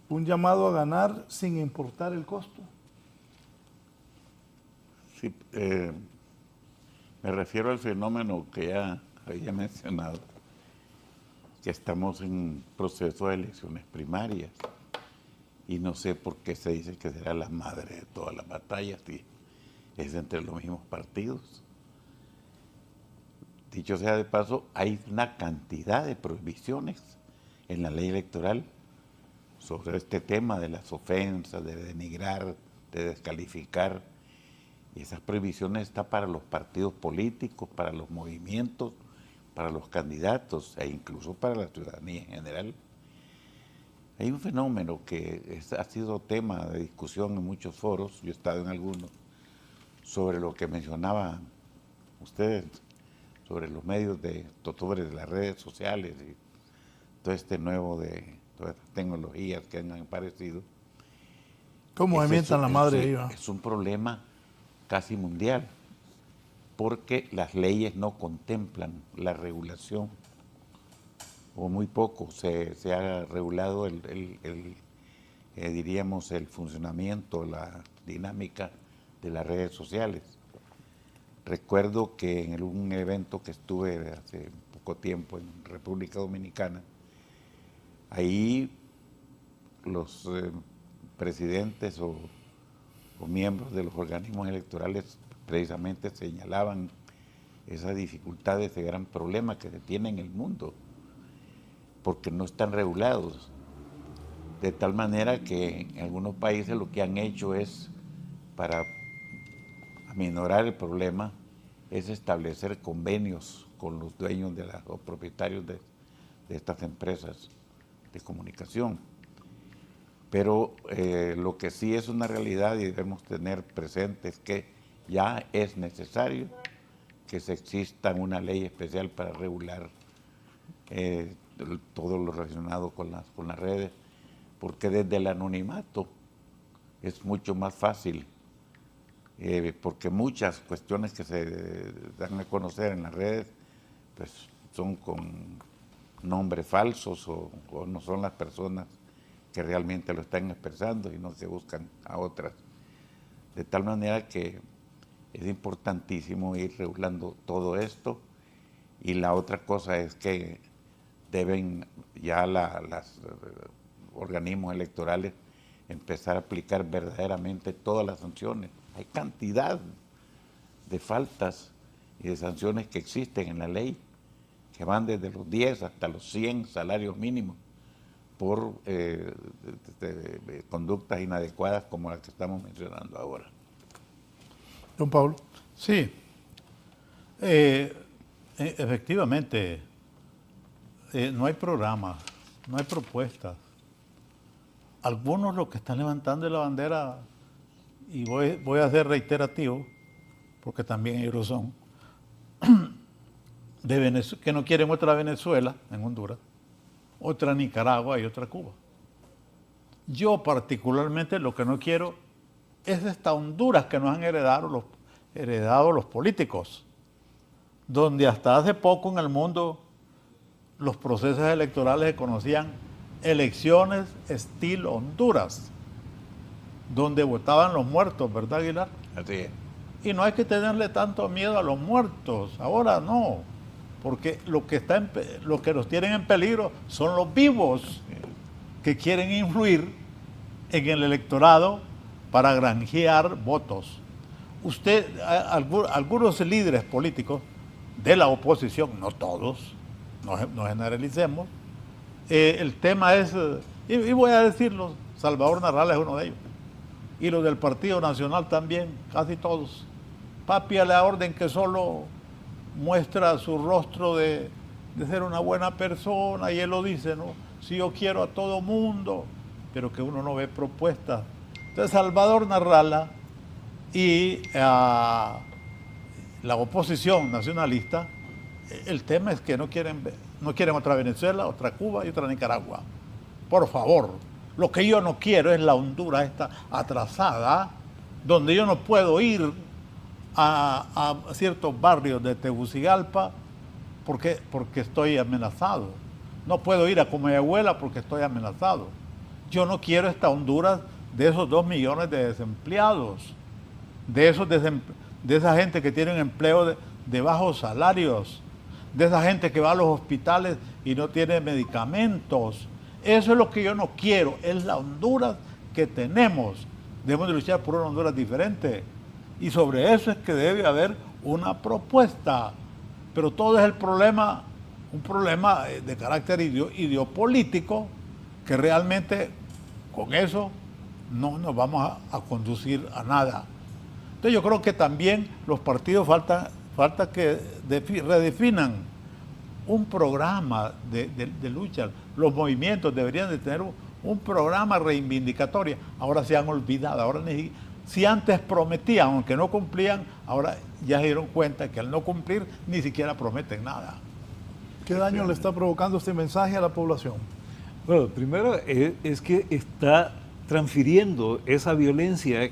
Un llamado a ganar sin importar el costo. Sí, me refiero al fenómeno que ya había mencionado, que estamos en proceso de elecciones primarias y no sé por qué se dice que será la madre de todas las batallas y es entre los mismos partidos. Dicho sea de paso, hay una cantidad de prohibiciones en la ley electoral sobre este tema de las ofensas, de denigrar, de descalificar. Y esas prohibiciones están para los partidos políticos, para los movimientos, para los candidatos e incluso para la ciudadanía en general. Hay un fenómeno que ha sido tema de discusión en muchos foros, yo he estado en algunos, sobre lo que mencionaban ustedes, sobre los medios sobre las redes sociales y todo este nuevo todas estas tecnologías que han aparecido. ¿Cómo mientan la madre de ellos? Es un problema casi mundial, porque las leyes no contemplan la regulación, o muy poco se ha regulado diríamos, el funcionamiento, la dinámica de las redes sociales. Recuerdo que en un evento que estuve hace poco tiempo en República Dominicana, ahí los presidentes o miembros de los organismos electorales precisamente señalaban esas dificultades, ese gran problema que se tiene en el mundo, porque no están regulados. De tal manera que en algunos países lo que han hecho es, para aminorar el problema, es establecer convenios con los dueños o propietarios de estas empresas de comunicación. Pero lo que sí es una realidad y debemos tener presente es que ya es necesario que se exista una ley especial para regular todo lo relacionado con las redes, porque desde el anonimato es mucho más fácil, porque muchas cuestiones que se dan a conocer en las redes pues son con nombres falsos o no son las personas que realmente lo están expresando, sino que buscan a otras. De tal manera que es importantísimo ir regulando todo esto, y la otra cosa es que deben ya los organismos electorales empezar a aplicar verdaderamente todas las sanciones. Hay cantidad de faltas y de sanciones que existen en la ley, que van desde los 10 hasta los 100 salarios mínimos por conductas inadecuadas como las que estamos mencionando ahora. Don Pablo. Sí, efectivamente, no hay programas, no hay propuestas. Algunos lo que están levantando la bandera, y voy a ser reiterativo, porque también ellos lo son, que no quieren otra Venezuela en Honduras, otra Nicaragua y otra Cuba. Yo particularmente lo que no quiero es esta Honduras que nos han heredado los políticos, donde hasta hace poco en el mundo los procesos electorales se conocían elecciones estilo Honduras, donde votaban los muertos, ¿verdad, Aguilar? Así es. Y no hay que tenerle tanto miedo a los muertos, ahora no, porque lo que los tienen en peligro son los vivos que quieren influir en el electorado para granjear votos. Algunos líderes políticos de la oposición, no todos, no generalicemos, el tema es, y voy a decirlo, Salvador Narrala es uno de ellos, y los del Partido Nacional también, casi todos. Papi a la orden que solo muestra su rostro de ser una buena persona, y él lo dice, ¿no? Si yo quiero a todo mundo, pero que uno no ve propuestas. Entonces Salvador Narrala y la oposición nacionalista, el tema es que no quieren otra Venezuela, otra Cuba y otra Nicaragua. Por favor, lo que yo no quiero es la Honduras esta atrasada, donde yo no puedo ir a ciertos barrios de Tegucigalpa porque estoy amenazado. No puedo ir a Comayagüela porque estoy amenazado. Yo no quiero esta Honduras de esos 2 millones de desempleados, de esa gente que tiene un empleo de bajos salarios, de esa gente que va a los hospitales y no tiene medicamentos. Eso es lo que yo no quiero, es la Honduras que tenemos. Debemos de luchar por una Honduras diferente. Y sobre eso es que debe haber una propuesta. Pero todo es un problema de carácter ideopolítico, que realmente con eso no nos vamos a conducir a nada. Entonces yo creo que también los partidos falta que redefinan un programa de lucha. Los movimientos deberían de tener un programa reivindicatorio. Ahora se han olvidado, si antes prometían, aunque no cumplían, ahora ya se dieron cuenta que al no cumplir ni siquiera prometen nada. ¿Qué daño le está provocando este mensaje a la población? Bueno, primero es que está transfiriendo esa violencia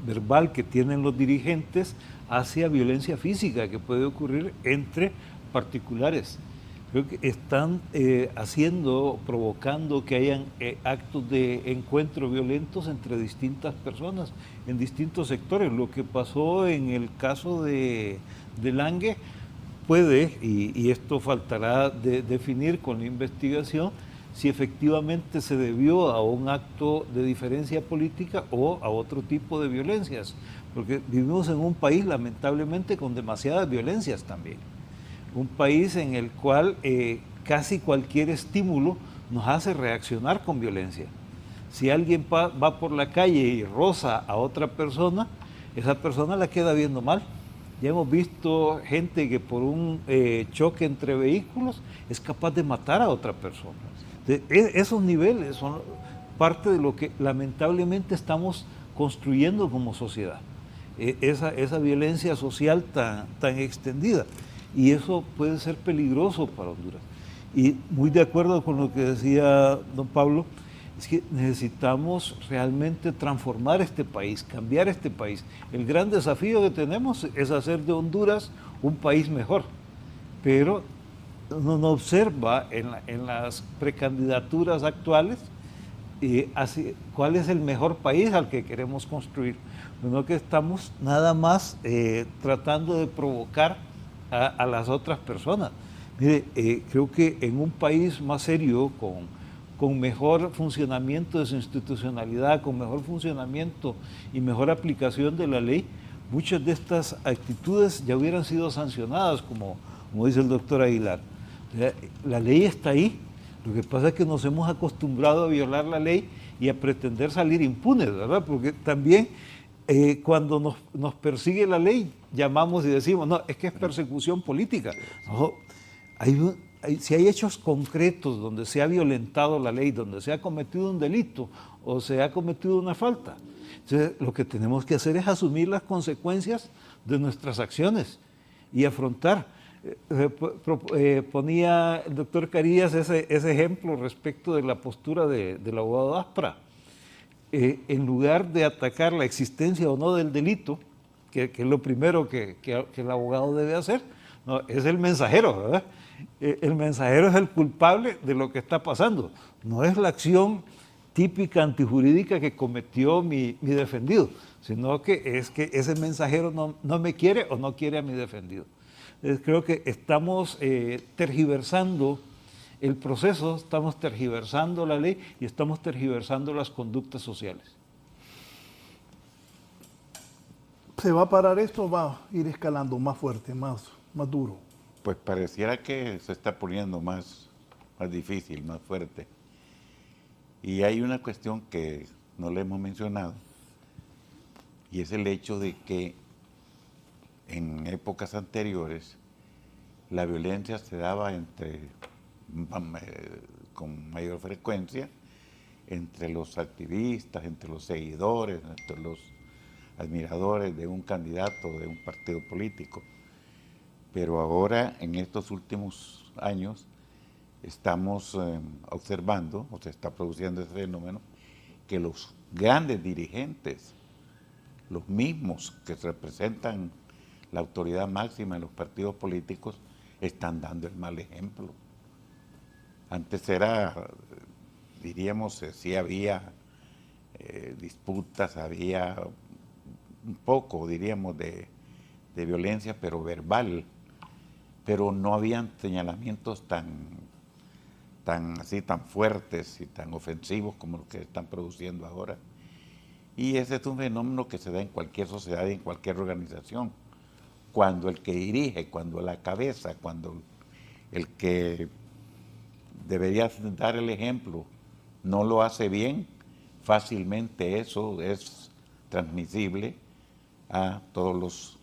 verbal que tienen los dirigentes hacia violencia física que puede ocurrir entre particulares. Creo que están provocando que hayan actos de encuentro violentos entre distintas personas en distintos sectores. Lo que pasó en el caso de Lange puede, y esto faltará de definir con la investigación, si efectivamente se debió a un acto de diferencia política o a otro tipo de violencias, porque vivimos en un país lamentablemente con demasiadas violencias también. Un país en el cual casi cualquier estímulo nos hace reaccionar con violencia. Si alguien va por la calle y roza a otra persona, esa persona la queda viendo mal. Ya hemos visto gente que por un choque entre vehículos es capaz de matar a otra persona. Esos niveles son parte de lo que lamentablemente estamos construyendo como sociedad. Esa violencia social tan extendida. Y eso puede ser peligroso para Honduras. Y muy de acuerdo con lo que decía don Pablo, es que necesitamos realmente transformar este país, cambiar este país. El gran desafío que tenemos es hacer de Honduras un país mejor. Pero uno no observa en las precandidaturas actuales cuál es el mejor país al que queremos construir. Sino que estamos nada más tratando de provocar a las otras personas. Mire, creo que en un país más serio, con mejor funcionamiento de su institucionalidad, con mejor funcionamiento y mejor aplicación de la ley, muchas de estas actitudes ya hubieran sido sancionadas, como dice el doctor Aguilar. La ley está ahí, lo que pasa es que nos hemos acostumbrado a violar la ley y a pretender salir impunes, ¿verdad? Porque también cuando nos persigue la ley, llamamos y decimos, no, es que es persecución política. No, si hay hechos concretos donde se ha violentado la ley, donde se ha cometido un delito o se ha cometido una falta, entonces lo que tenemos que hacer es asumir las consecuencias de nuestras acciones y afrontar. Ponía el doctor Carías ese ejemplo respecto de la postura del abogado Aspra. En lugar de atacar la existencia o no del delito, que es lo primero que el abogado debe hacer, no, es el mensajero, ¿verdad? El mensajero es el culpable de lo que está pasando, no es la acción típica antijurídica que cometió mi defendido, sino que es que ese mensajero no me quiere o no quiere a mi defendido. Entonces, creo que estamos tergiversando el proceso, estamos tergiversando la ley y estamos tergiversando las conductas sociales. ¿Se va a parar esto o va a ir escalando más fuerte, más duro? Pues pareciera que se está poniendo más difícil, más fuerte. Y hay una cuestión que no le hemos mencionado, y es el hecho de que en épocas anteriores la violencia se daba con mayor frecuencia entre los activistas, entre los seguidores, entre los admiradores de un candidato, de un partido político. Pero ahora, en estos últimos años, estamos observando, o se está produciendo ese fenómeno, que los grandes dirigentes, los mismos que representan la autoridad máxima de los partidos políticos, están dando el mal ejemplo. Antes diríamos, sí había disputas, había un poco, diríamos, de violencia, pero verbal, pero no habían señalamientos tan fuertes y tan ofensivos como los que están produciendo ahora. Y ese es un fenómeno que se da en cualquier sociedad y en cualquier organización. Cuando el que dirige, cuando la cabeza, cuando el que debería dar el ejemplo no lo hace bien, fácilmente eso es transmisible a todos los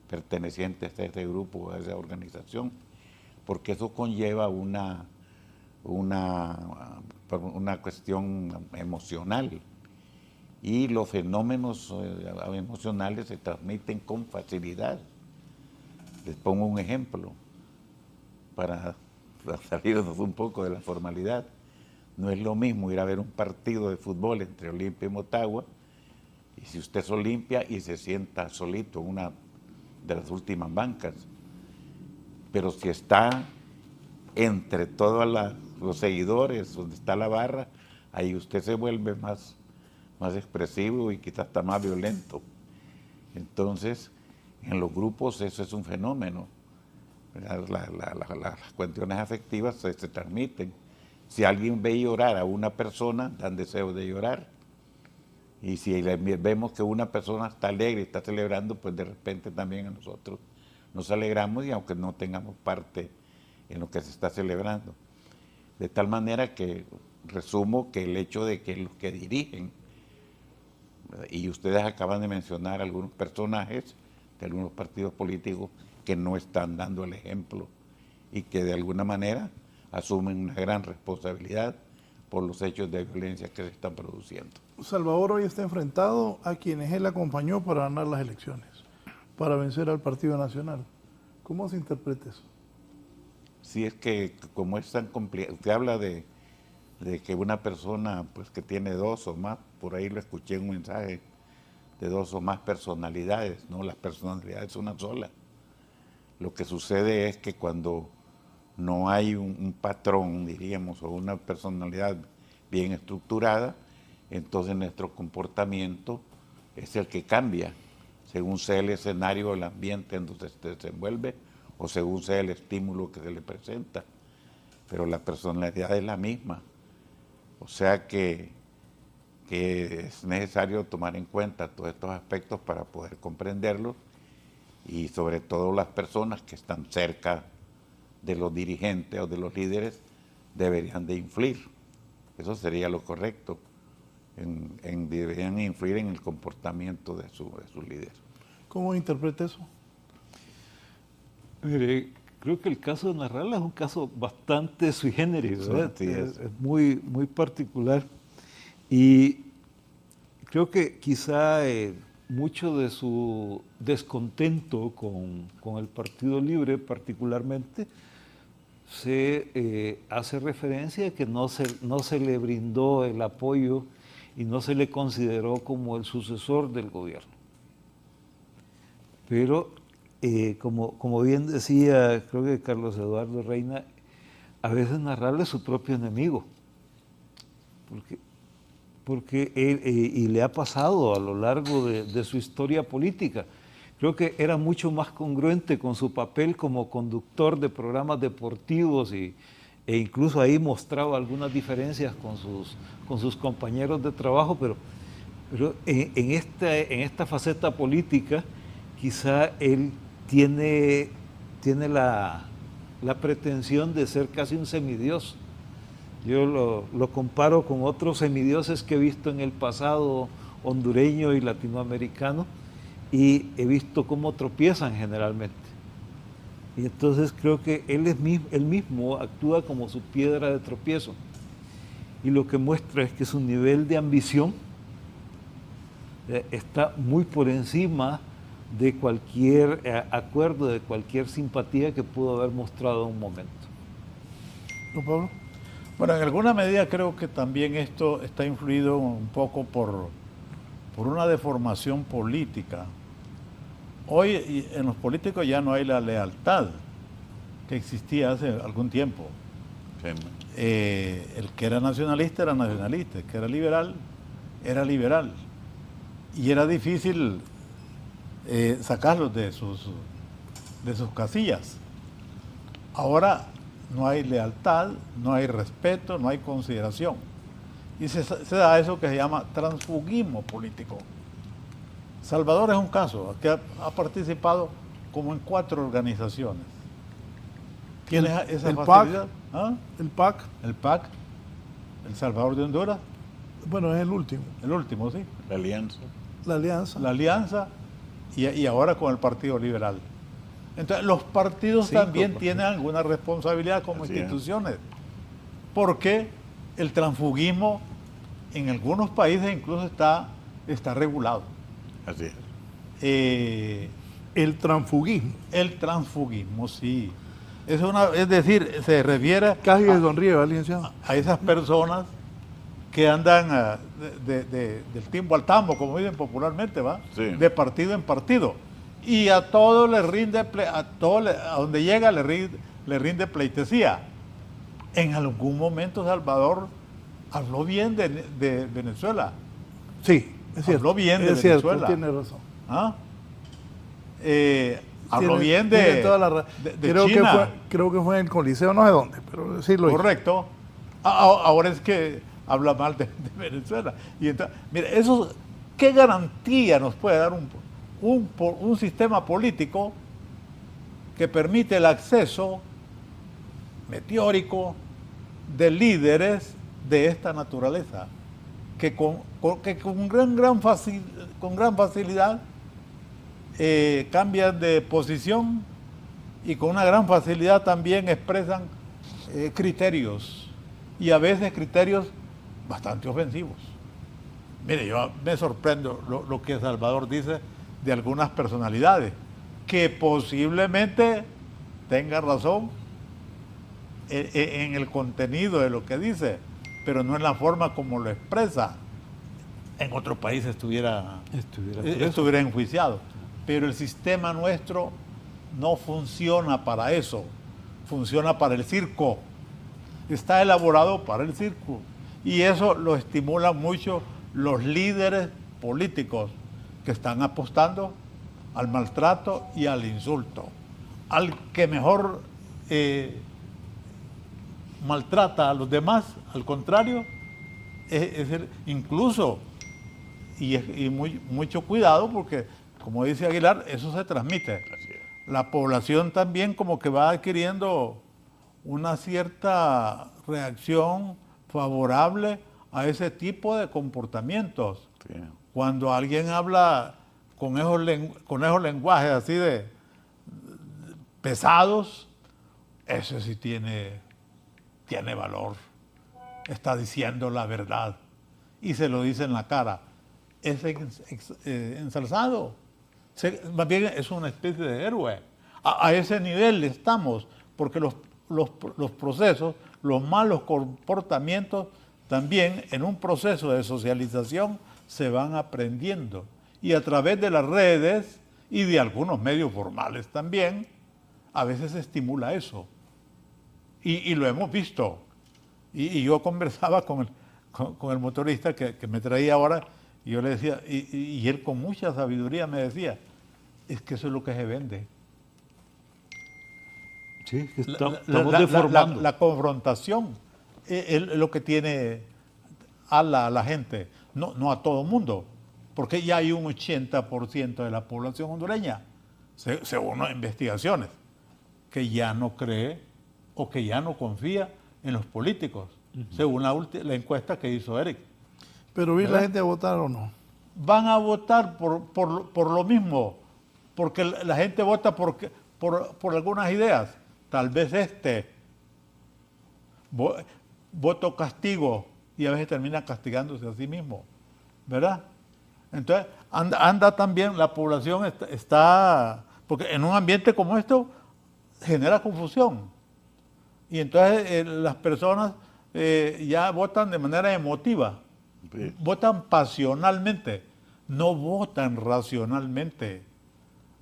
pertenecientes a ese grupo, a esa organización, porque eso conlleva una cuestión emocional, y los fenómenos emocionales se transmiten con facilidad. Les pongo un ejemplo para salirnos un poco de la formalidad. No es lo mismo ir a ver un partido de fútbol entre Olimpia y Motagua, y si usted es Olimpia y se sienta solito en una de las últimas bancas, pero si está entre todos los seguidores, donde está la barra, ahí usted se vuelve más expresivo y quizás hasta más violento. Entonces, en los grupos eso es un fenómeno. Las cuestiones afectivas se transmiten. Si alguien ve llorar a una persona, dan deseo de llorar. Y si vemos que una persona está alegre y está celebrando, pues de repente también a nosotros nos alegramos, y aunque no tengamos parte en lo que se está celebrando. De tal manera que resumo que el hecho de que los que dirigen, y ustedes acaban de mencionar algunos personajes de algunos partidos políticos que no están dando el ejemplo y que de alguna manera asumen una gran responsabilidad por los hechos de violencia que se están produciendo. Salvador hoy está enfrentado a quienes él acompañó para ganar las elecciones, para vencer al Partido Nacional. ¿Cómo se interpreta eso? Si es que como es tan complicado, se habla de que una persona pues que tiene dos o más, por ahí lo escuché en un mensaje, de dos o más personalidades, ¿no? La personalidad es una sola. Lo que sucede es que cuando no hay un patrón, diríamos, o una personalidad bien estructurada, entonces nuestro comportamiento es el que cambia, según sea el escenario, el ambiente en donde se desenvuelve, o según sea el estímulo que se le presenta. Pero la personalidad es la misma. O sea que es necesario tomar en cuenta todos estos aspectos para poder comprenderlos, y sobre todo las personas que están cerca de los dirigentes o de los líderes deberían de influir. Eso sería lo correcto. Deberían influir en el comportamiento de sus líderes. ¿Cómo interpreta eso? Mire, creo que el caso de Narrala es un caso bastante sui generis, ¿verdad? Sí, es muy, muy particular. Y creo que quizá mucho de su descontento con el Partido Libre particularmente se hace referencia a que no se le brindó el apoyo y no se le consideró como el sucesor del gobierno. Pero, como bien decía, creo que Carlos Eduardo Reina, a veces Narrala es su propio enemigo, porque él, y le ha pasado a lo largo de su historia política. Creo que era mucho más congruente con su papel como conductor de programas deportivos e incluso ahí mostraba algunas diferencias con sus compañeros de trabajo, pero en esta faceta política quizá él tiene la pretensión de ser casi un semidios. Yo lo comparo con otros semidioses que he visto en el pasado hondureño y latinoamericano, y he visto cómo tropiezan generalmente. Y entonces creo que él mismo actúa como su piedra de tropiezo. Y lo que muestra es que su nivel de ambición está muy por encima de cualquier acuerdo, de cualquier simpatía que pudo haber mostrado en un momento. ¿No, Pablo? Bueno, en alguna medida creo que también esto está influido un poco por una deformación política. Hoy en los políticos ya no hay la lealtad que existía hace algún tiempo. Sí. El que era nacionalista, el que era liberal. Y era difícil sacarlos de sus casillas. Ahora no hay lealtad, no hay respeto, no hay consideración. Y se da eso que se llama transfugismo político. Salvador es un caso, que ha participado como en 4 organizaciones. ¿Tiene esa facilidad? ¿Ah? El PAC. El PAC, El Salvador de Honduras. Bueno, es el último. El último, sí. La alianza. La Alianza. La Alianza y ahora con el Partido Liberal. Entonces, los partidos también tienen alguna responsabilidad como instituciones, porque el transfugismo en algunos países incluso está regulado. Así es. El transfugismo. El transfugismo, sí. Es decir, se refiere Casi que sonríe, ¿va, licenciado? a esas personas que andan del timbo al tambo, como dicen popularmente, ¿va? Sí. De partido en partido. Y a todo le rinde, a donde llega le rinde pleitesía. En algún momento Salvador habló bien de Venezuela. Sí, es cierto. Habló bien de es cierto, Venezuela. tiene razón. ¿Ah? Habló bien tiene toda la de creo China. Creo que fue en el Coliseo, no sé dónde, pero sí lo hizo. Correcto. Ahora es que habla mal de Venezuela. Y entonces, mire, eso, ¿qué garantía nos puede dar un sistema político que permite el acceso meteórico de líderes de esta naturaleza, que con gran facilidad cambian de posición y con una gran facilidad también expresan criterios, y a veces criterios bastante ofensivos. Mire, yo me sorprendo lo que Salvador dice de algunas personalidades, que posiblemente tenga razón en el contenido de lo que dice, pero no en la forma como lo expresa. En otro país estuviera enjuiciado. Pero el sistema nuestro no funciona para eso, funciona para el circo. Está elaborado para el circo. Y eso lo estimulan mucho los líderes políticos que están apostando al maltrato y al insulto. Al que mejor maltrata a los demás, al contrario, incluso, mucho cuidado porque, como dice Aguilar, eso se transmite. La población también como que va adquiriendo una cierta reacción favorable a ese tipo de comportamientos. Sí. Cuando alguien habla con esos lenguajes así de pesados, eso sí tiene valor. Está diciendo la verdad y se lo dice en la cara. Es ensalzado. Más bien es una especie de héroe. A ese nivel estamos, porque los procesos, los malos comportamientos, también en un proceso de socialización se van aprendiendo. Y a través de las redes y de algunos medios formales también, a veces se estimula eso. Y lo hemos visto. Y yo conversaba con el motorista que me traía ahora, y yo le decía, y él con mucha sabiduría me decía, es que eso es lo que se vende. Sí, estamos deformando. La confrontación es lo que tiene a la gente, no a todo el mundo, porque ya hay un 80% de la población hondureña, según las investigaciones, que ya no cree o que ya no confía en los políticos, según la encuesta que hizo Eric. ¿Pero vi la gente a votar o no? Van a votar por lo mismo, porque la gente vota por algunas ideas. Tal vez voto castigo, y a veces termina castigándose a sí mismo, ¿verdad? Entonces, anda también, la población está, porque en un ambiente como esto genera confusión. Y entonces las personas ya votan de manera emotiva, sí. Votan pasionalmente, no votan racionalmente.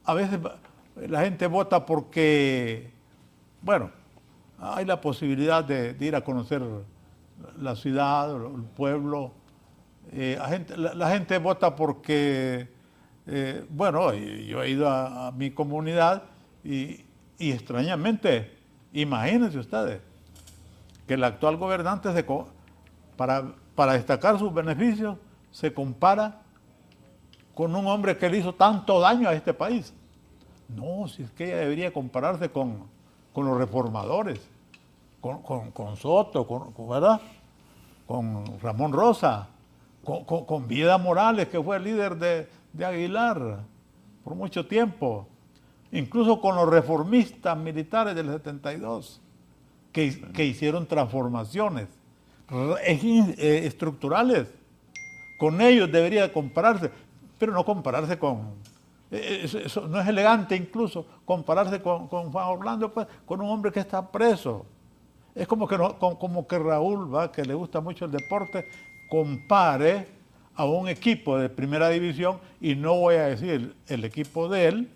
A veces la gente vota porque, bueno, hay la posibilidad de ir a conocer la ciudad, el pueblo. La gente vota porque, bueno, yo he ido a mi comunidad y extrañamente, imagínense ustedes, que el actual gobernante, para destacar sus beneficios, se compara con un hombre que le hizo tanto daño a este país. No, si es que ella debería compararse con los reformadores, con Soto, ¿verdad? Con Ramón Rosa, con Vida Morales, que fue el líder de Aguilar por mucho tiempo, incluso con los reformistas militares del 72, que hicieron transformaciones estructurales. Con ellos debería compararse, pero no compararse con... Eso no es elegante incluso, compararse con Juan Orlando, pues, con un hombre que está preso. Es como que Raúl, ¿va?, que le gusta mucho el deporte, compare a un equipo de primera división, y no voy a decir el equipo de él,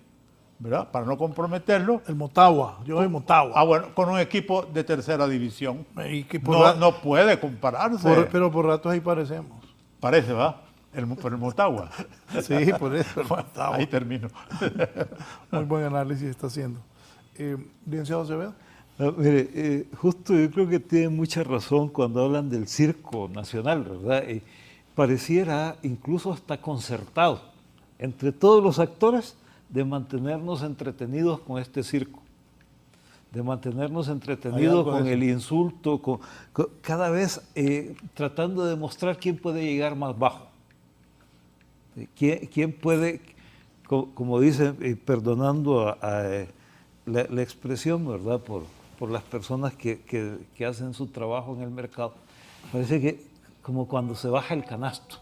¿verdad?, para no comprometerlo. El Motagua, yo soy Motagua. Bueno, con un equipo de tercera división. No puede compararse. Pero por ratos ahí parecemos. Parece, ¿va? Por el Motagua. Sí, por eso. Ahí termino. Muy buen análisis está haciendo. Licenciado Acevedo. Mire, justo yo creo que tiene mucha razón cuando hablan del circo nacional, ¿verdad? Pareciera incluso hasta concertado entre todos los actores de mantenernos entretenidos con este circo, de mantenernos entretenidos con el insulto, cada vez tratando de demostrar quién puede llegar más bajo, quién puede, como dicen, perdonando la expresión, ¿verdad?, por las personas que hacen su trabajo en el mercado. Parece que como cuando se baja el canasto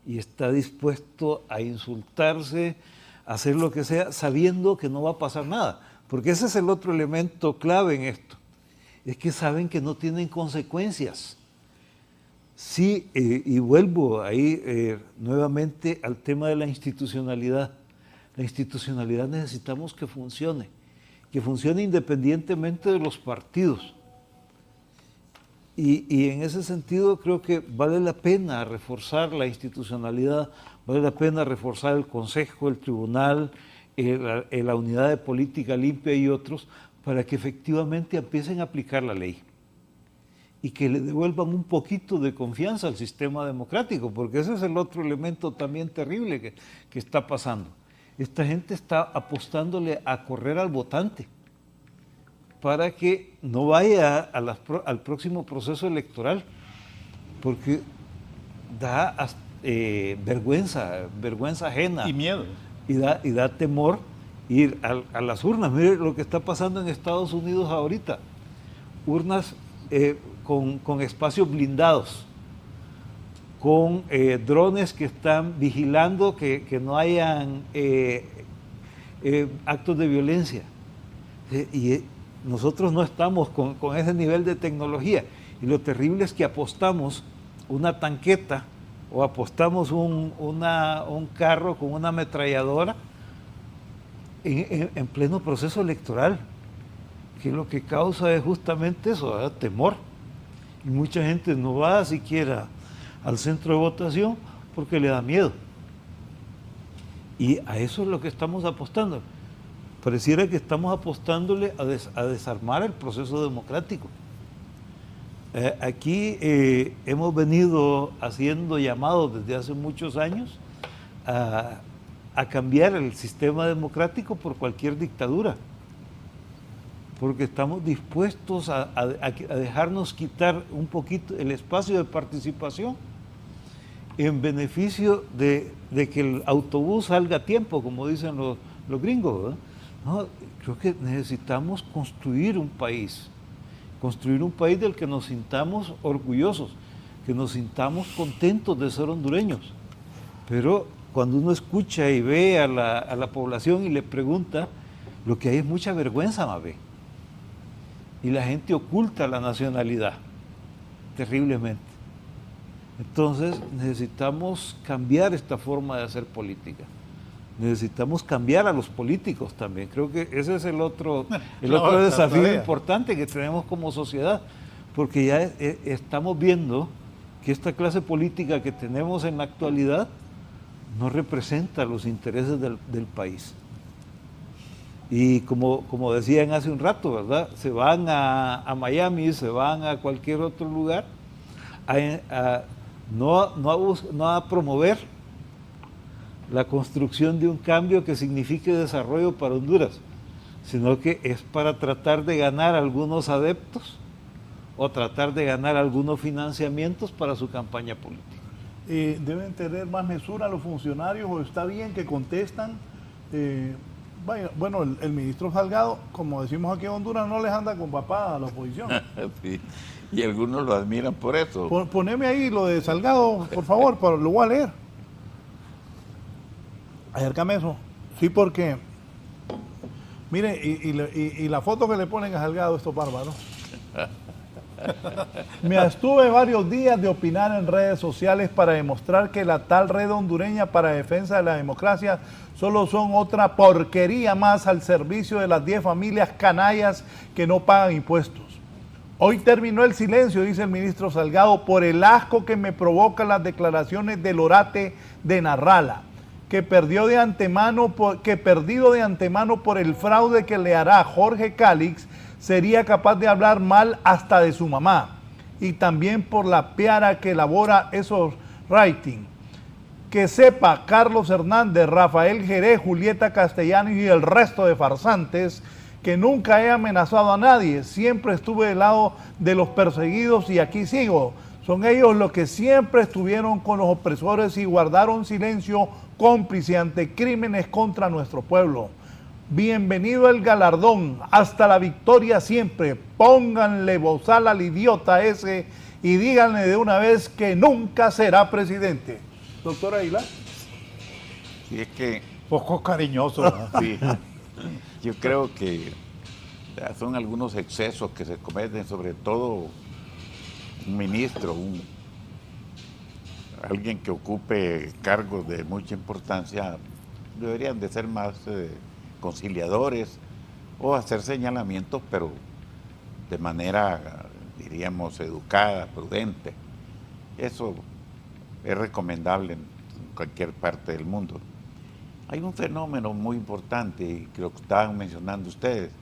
y está dispuesto a insultarse, a hacer lo que sea, sabiendo que no va a pasar nada. Porque ese es el otro elemento clave en esto, es que saben que no tienen consecuencias. Sí, y vuelvo ahí nuevamente al tema de la institucionalidad. La institucionalidad necesitamos que funcione independientemente de los partidos. Y en ese sentido creo que vale la pena reforzar la institucionalidad, vale la pena reforzar el Consejo, el Tribunal, la Unidad de Política Limpia y otros, para que efectivamente empiecen a aplicar la ley y que le devuelvan un poquito de confianza al sistema democrático, porque ese es el otro elemento también terrible que está pasando. Esta gente está apostándole a correr al votante para que no vaya al próximo proceso electoral, porque da vergüenza ajena. Y miedo. Y da temor ir a las urnas. Mire lo que está pasando en Estados Unidos ahorita. Urnas con espacios blindados, con drones que están vigilando que no hayan actos de violencia. Y nosotros no estamos con ese nivel de tecnología. Y lo terrible es que apostamos una tanqueta o apostamos un carro con una ametralladora en pleno proceso electoral, que lo que causa es justamente eso, ¿verdad? Temor. Y mucha gente no va siquiera al centro de votación porque le da miedo. Y a eso es lo que estamos apostando. Pareciera que estamos apostándole a desarmar el proceso democrático. Aquí hemos venido haciendo llamados desde hace muchos años a cambiar el sistema democrático por cualquier dictadura, porque estamos dispuestos a dejarnos quitar un poquito el espacio de participación en beneficio de que el autobús salga a tiempo, como dicen los gringos, ¿verdad? No, creo que necesitamos construir un país del que nos sintamos orgullosos, que nos sintamos contentos de ser hondureños. Pero cuando uno escucha y ve a la población y le pregunta, lo que hay es mucha vergüenza, Mabé. Y la gente oculta la nacionalidad, terriblemente. Entonces necesitamos cambiar esta forma de hacer política. Necesitamos cambiar a los políticos también. Creo que ese es el otro desafío importante que tenemos como sociedad, porque ya estamos viendo que esta clase política que tenemos en la actualidad no representa los intereses del país. Y como decían hace un rato, ¿verdad? Se van a Miami, se van a cualquier otro lugar no a promover la construcción de un cambio que signifique desarrollo para Honduras, sino que es para tratar de ganar algunos adeptos o tratar de ganar algunos financiamientos para su campaña política. ¿Deben tener más mesura los funcionarios o está bien que contestan? Bueno, el ministro Salgado, como decimos aquí en Honduras, no les anda con papá a la oposición. Sí, y algunos lo admiran por eso. Poneme ahí lo de Salgado, por favor, lo voy a leer. Acércame eso. Sí, porque, mire, y la foto que le ponen a Salgado, estos bárbaros. Me abstuve varios días de opinar en redes sociales para demostrar que la tal red hondureña para defensa de la democracia solo son otra porquería más al servicio de las 10 familias canallas que no pagan impuestos. Hoy terminó el silencio, dice el ministro Salgado, por el asco que me provocan las declaraciones del orate de Narrala, que perdido de antemano por el fraude que le hará Jorge Cálix, sería capaz de hablar mal hasta de su mamá, y también por la piara que elabora esos writing. Que sepa Carlos Hernández, Rafael Jerez, Julieta Castellanos y el resto de farsantes que nunca he amenazado a nadie, siempre estuve del lado de los perseguidos y aquí sigo. Son ellos los que siempre estuvieron con los opresores y guardaron silencio cómplice ante crímenes contra nuestro pueblo. Bienvenido el galardón, hasta la victoria siempre. Pónganle bozal al idiota ese y díganle de una vez que nunca será presidente. Doctor Aguilar. Y es que Poco cariñoso, ¿no? sí, yo creo que son algunos excesos que se cometen, sobre todo un ministro, alguien que ocupe cargos de mucha importancia, deberían de ser más conciliadores o hacer señalamientos, pero de manera, diríamos, educada, prudente. Eso es recomendable en cualquier parte del mundo. Hay un fenómeno muy importante, y que lo estaban mencionando ustedes.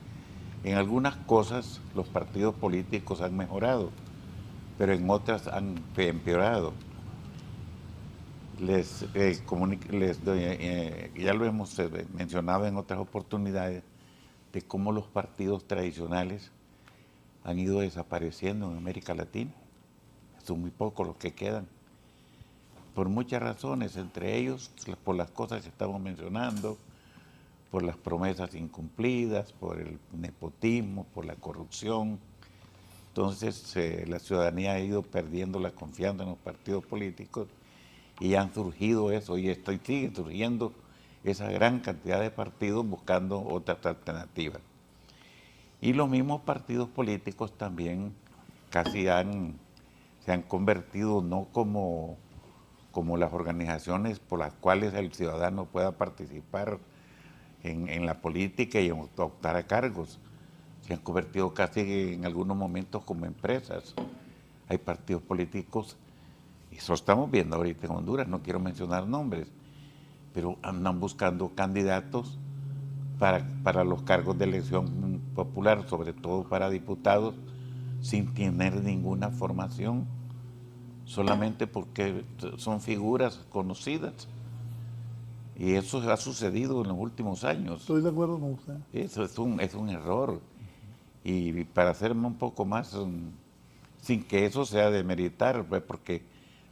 En algunas cosas los partidos políticos han mejorado, pero en otras han empeorado. Ya lo hemos mencionado en otras oportunidades, de cómo los partidos tradicionales han ido desapareciendo en América Latina. Son muy pocos los que quedan, por muchas razones, entre ellos por las cosas que estamos mencionando, por las promesas incumplidas, por el nepotismo, por la corrupción. Entonces la ciudadanía ha ido perdiendo la confianza en los partidos políticos y han surgido eso, y sigue surgiendo esa gran cantidad de partidos buscando otras alternativas. Y los mismos partidos políticos también casi se han convertido no como las organizaciones por las cuales el ciudadano pueda participar en la política y optar a cargos. Se han convertido casi en algunos momentos como empresas. Hay partidos políticos, y eso estamos viendo ahorita en Honduras, no quiero mencionar nombres, pero andan buscando candidatos para los cargos de elección popular, sobre todo para diputados, sin tener ninguna formación, solamente porque son figuras conocidas. Y eso ha sucedido en los últimos años. Estoy de acuerdo con usted. Eso es un error. Y para hacerme un poco más, sin que eso sea de meritar, pues, porque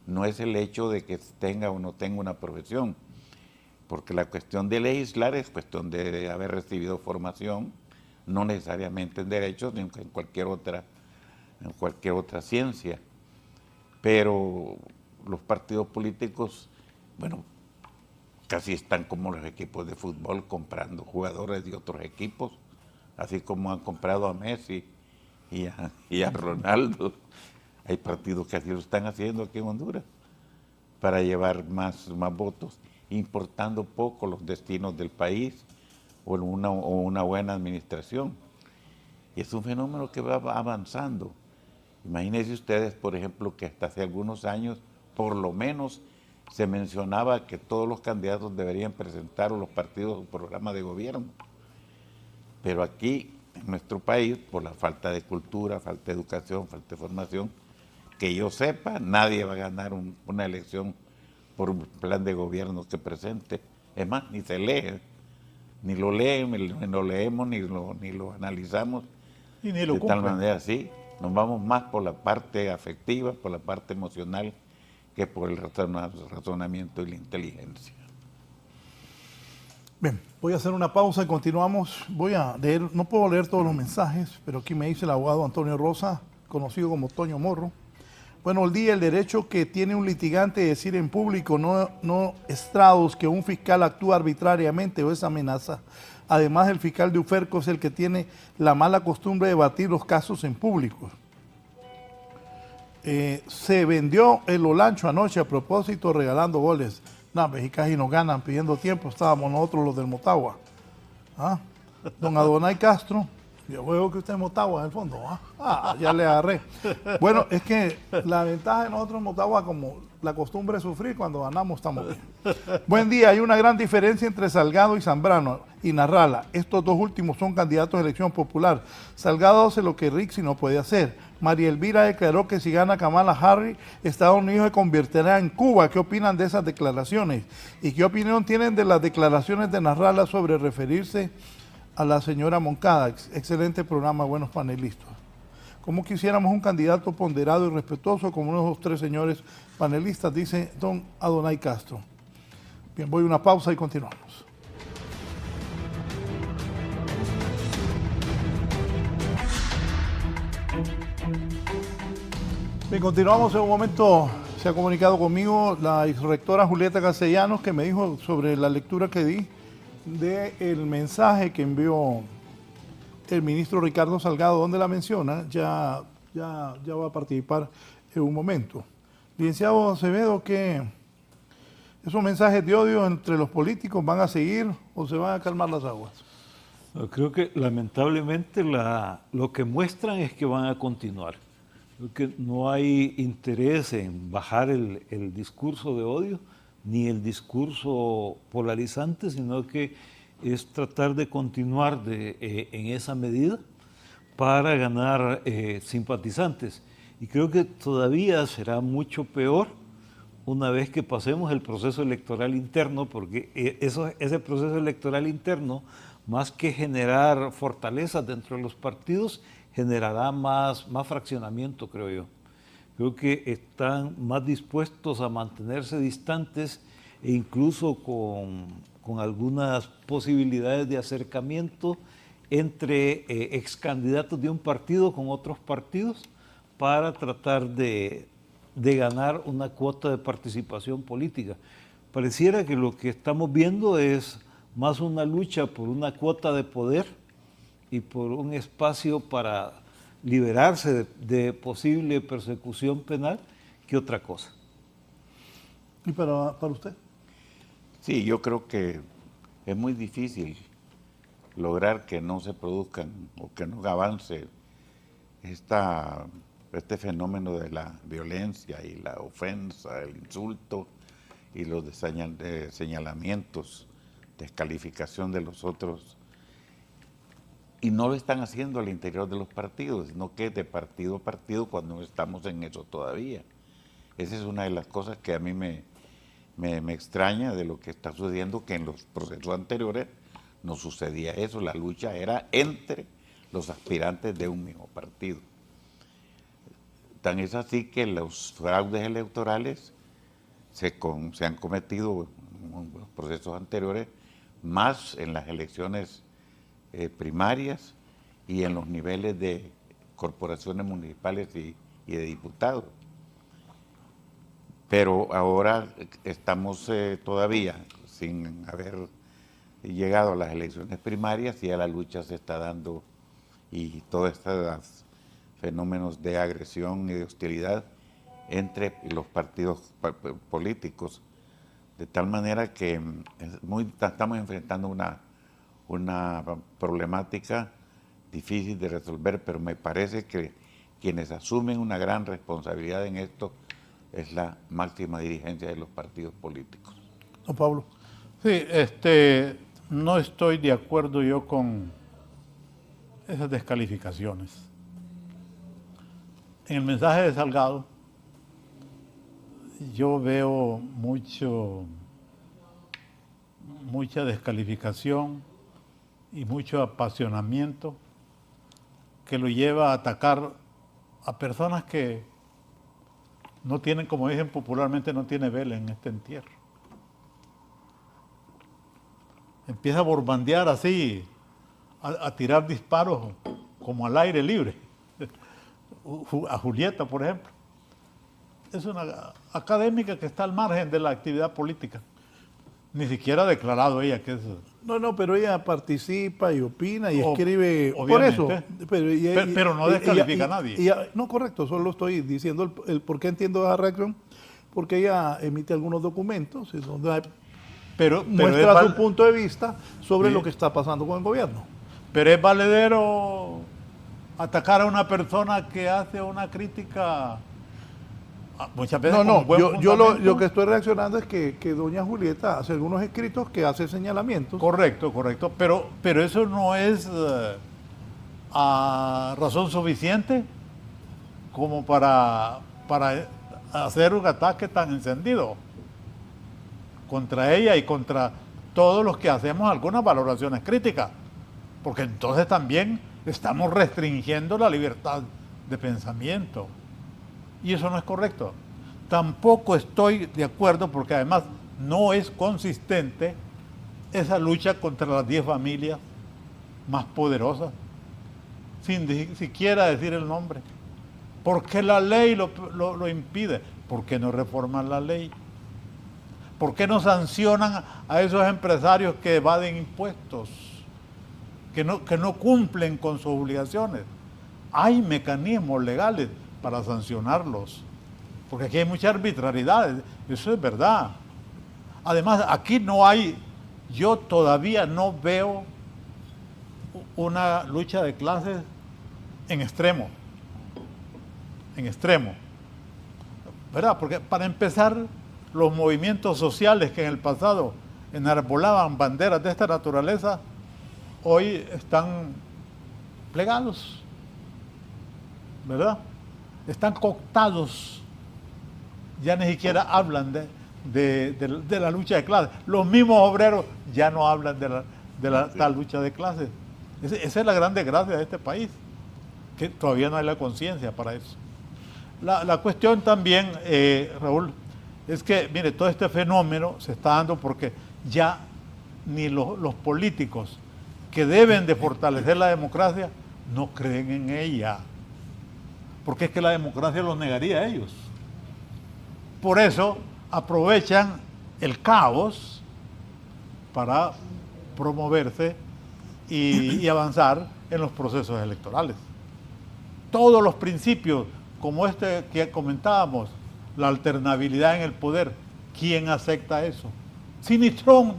no es el hecho de que tenga o no tenga una profesión, porque la cuestión de legislar es cuestión de haber recibido formación, no necesariamente en derechos, sino en cualquier otra ciencia. Pero los partidos políticos, bueno, casi están como los equipos de fútbol comprando jugadores de otros equipos, así como han comprado a Messi y a Ronaldo. Hay partidos que así lo están haciendo aquí en Honduras para llevar más votos, importando poco los destinos del país o una buena administración. Y es un fenómeno que va avanzando. Imagínense ustedes, por ejemplo, que hasta hace algunos años, por lo menos, se mencionaba que todos los candidatos deberían presentar o los partidos un programa de gobierno. Pero aquí, en nuestro país, por la falta de cultura, falta de educación, falta de formación, que yo sepa, nadie va a ganar una elección por un plan de gobierno que presente. Es más, ni se lee, ni lo leemos, ni lo analizamos. Y ni lo de tal cumplen. manera, sí, nos vamos más por la parte afectiva, por la parte emocional, que por el razonamiento y la inteligencia. Bien, voy a hacer una pausa y continuamos. Voy a leer, no puedo leer todos los mensajes, pero aquí me dice el abogado Antonio Rosa, conocido como Toño Morro. Buenos días, el derecho que tiene un litigante de decir en público, no estrados, que un fiscal actúa arbitrariamente o es amenaza. Además, el fiscal de Uferco es el que tiene la mala costumbre de debatir los casos en público. Se vendió el Olancho anoche a propósito regalando goles. No, casi nos ganan pidiendo tiempo, estábamos nosotros los del Motagua. ¿Ah? Don Adonai Castro, yo veo que usted es Motagua en el fondo. Ya le agarré. Bueno, es que la ventaja de nosotros en Motagua, como la costumbre es sufrir, cuando ganamos estamos bien. Buen día, hay una gran diferencia entre Salgado y Zambrano y Narrala. Estos dos últimos son candidatos a elección popular. Salgado hace lo que Rixi no puede hacer. María Elvira declaró que si gana Kamala Harris, Estados Unidos se convertirá en Cuba. ¿Qué opinan de esas declaraciones? ¿Y qué opinión tienen de las declaraciones de Narrala sobre referirse a la señora Moncada? Excelente programa, buenos panelistas. ¿Cómo quisiéramos un candidato ponderado y respetuoso como uno de los tres señores panelistas? Dice don Adonai Castro. Bien, voy a una pausa y continuamos. Bien, continuamos. En un momento se ha comunicado conmigo la exrectora Julieta Castellanos, que me dijo sobre la lectura que di del mensaje que envió el ministro Ricardo Salgado, donde la menciona, ya va a participar en un momento. Licenciado Acevedo, ¿que esos mensajes de odio entre los políticos van a seguir o se van a calmar las aguas? Creo que lamentablemente lo que muestran es que van a continuar. Creo que no hay interés en bajar el discurso de odio ni el discurso polarizante, sino que es tratar de continuar en esa medida para ganar simpatizantes. Y creo que todavía será mucho peor una vez que pasemos el proceso electoral interno, porque ese proceso electoral interno, más que generar fortalezas dentro de los partidos, generará más fraccionamiento, creo yo. Creo que están más dispuestos a mantenerse distantes e incluso con algunas posibilidades de acercamiento entre ex candidatos de un partido con otros partidos para tratar de ganar una cuota de participación política. Pareciera que lo que estamos viendo es más una lucha por una cuota de poder y por un espacio para liberarse de posible persecución penal que otra cosa. ¿Y para usted? Sí, yo creo que es muy difícil lograr que no se produzcan o que no avance este fenómeno de la violencia y la ofensa, el insulto y los señalamientos, descalificación de los otros. Y no lo están haciendo al interior de los partidos, sino que de partido a partido cuando no estamos en eso todavía. Esa es una de las cosas que a mí me extraña de lo que está sucediendo, que en los procesos anteriores no sucedía eso, la lucha era entre los aspirantes de un mismo partido. Tan es así que los fraudes electorales se han cometido en los procesos anteriores, más en las elecciones primarias y en los niveles de corporaciones municipales y de diputados. Pero ahora estamos todavía sin haber llegado a las elecciones primarias y ya la lucha se está dando y todos estos fenómenos de agresión y de hostilidad entre los partidos políticos, de tal manera que estamos enfrentando una problemática difícil de resolver, pero me parece que quienes asumen una gran responsabilidad en esto es la máxima dirigencia de los partidos políticos. Don Pablo. Sí, no estoy de acuerdo yo con esas descalificaciones. En el mensaje de Salgado yo veo mucha descalificación y mucho apasionamiento que lo lleva a atacar a personas que no tienen, como dicen popularmente, no tiene vela en este entierro. Empieza a borbandear así, a tirar disparos como al aire libre. A Julieta, por ejemplo. Es una académica que está al margen de la actividad política. Ni siquiera ha declarado ella que es... No, pero ella participa y opina y escribe. Obviamente. Por eso. Pero no descalifica a nadie. No, correcto, solo estoy diciendo el por qué entiendo esa reacción, porque ella emite algunos documentos donde muestra su punto de vista sobre lo que está pasando con el gobierno. Pero es valedero atacar a una persona que hace una crítica muchas veces. Yo lo que estoy reaccionando es que doña Julieta hace algunos escritos que hace señalamientos. Correcto, pero eso no es razón suficiente como para hacer un ataque tan encendido contra ella y contra todos los que hacemos algunas valoraciones críticas, porque entonces también estamos restringiendo la libertad de pensamiento. Y eso no es correcto. Tampoco estoy de acuerdo, porque además no es consistente esa lucha contra las 10 familias más poderosas, sin siquiera decir el nombre. ¿Por qué la ley lo impide? ¿Por qué no reforman la ley? ¿Por qué no sancionan a esos empresarios que evaden impuestos? Que no cumplen con sus obligaciones. Hay mecanismos legales para sancionarlos, porque aquí hay mucha arbitrariedad, eso es verdad. Además, aquí no hay, yo todavía no veo una lucha de clases en extremo, ¿verdad? Porque para empezar, los movimientos sociales que en el pasado enarbolaban banderas de esta naturaleza, hoy están plegados, ¿verdad? Están cooptados, ya ni siquiera hablan de la lucha de clases. Los mismos obreros ya no hablan de la lucha de clases. Esa es la gran desgracia de este país, que todavía no hay la conciencia para eso. La cuestión también, Raúl, es que, mire, todo este fenómeno se está dando porque ya ni los políticos que deben de fortalecer la democracia no creen en ella, porque es que la democracia los negaría a ellos. Por eso aprovechan el caos para promoverse y avanzar en los procesos electorales. Todos los principios, como este que comentábamos, la alternabilidad en el poder, ¿quién acepta eso? Si ni Trump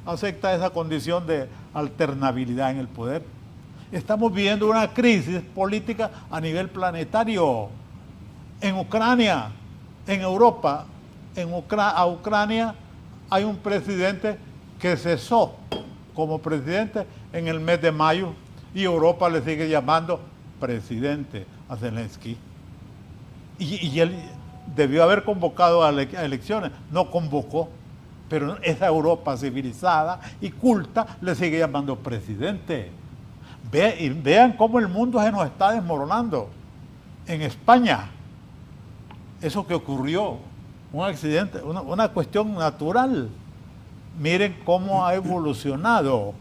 acepta esa condición de alternabilidad en el poder. Estamos viviendo una crisis política a nivel planetario. En Ucrania, en Europa, a Ucrania hay un presidente que cesó como presidente en el mes de mayo y Europa le sigue llamando presidente a Zelensky. Y él debió haber convocado a elecciones, no convocó, pero esa Europa civilizada y culta le sigue llamando presidente. Vean cómo el mundo se nos está desmoronando. En España, eso que ocurrió, un accidente, una cuestión natural. Miren cómo ha evolucionado,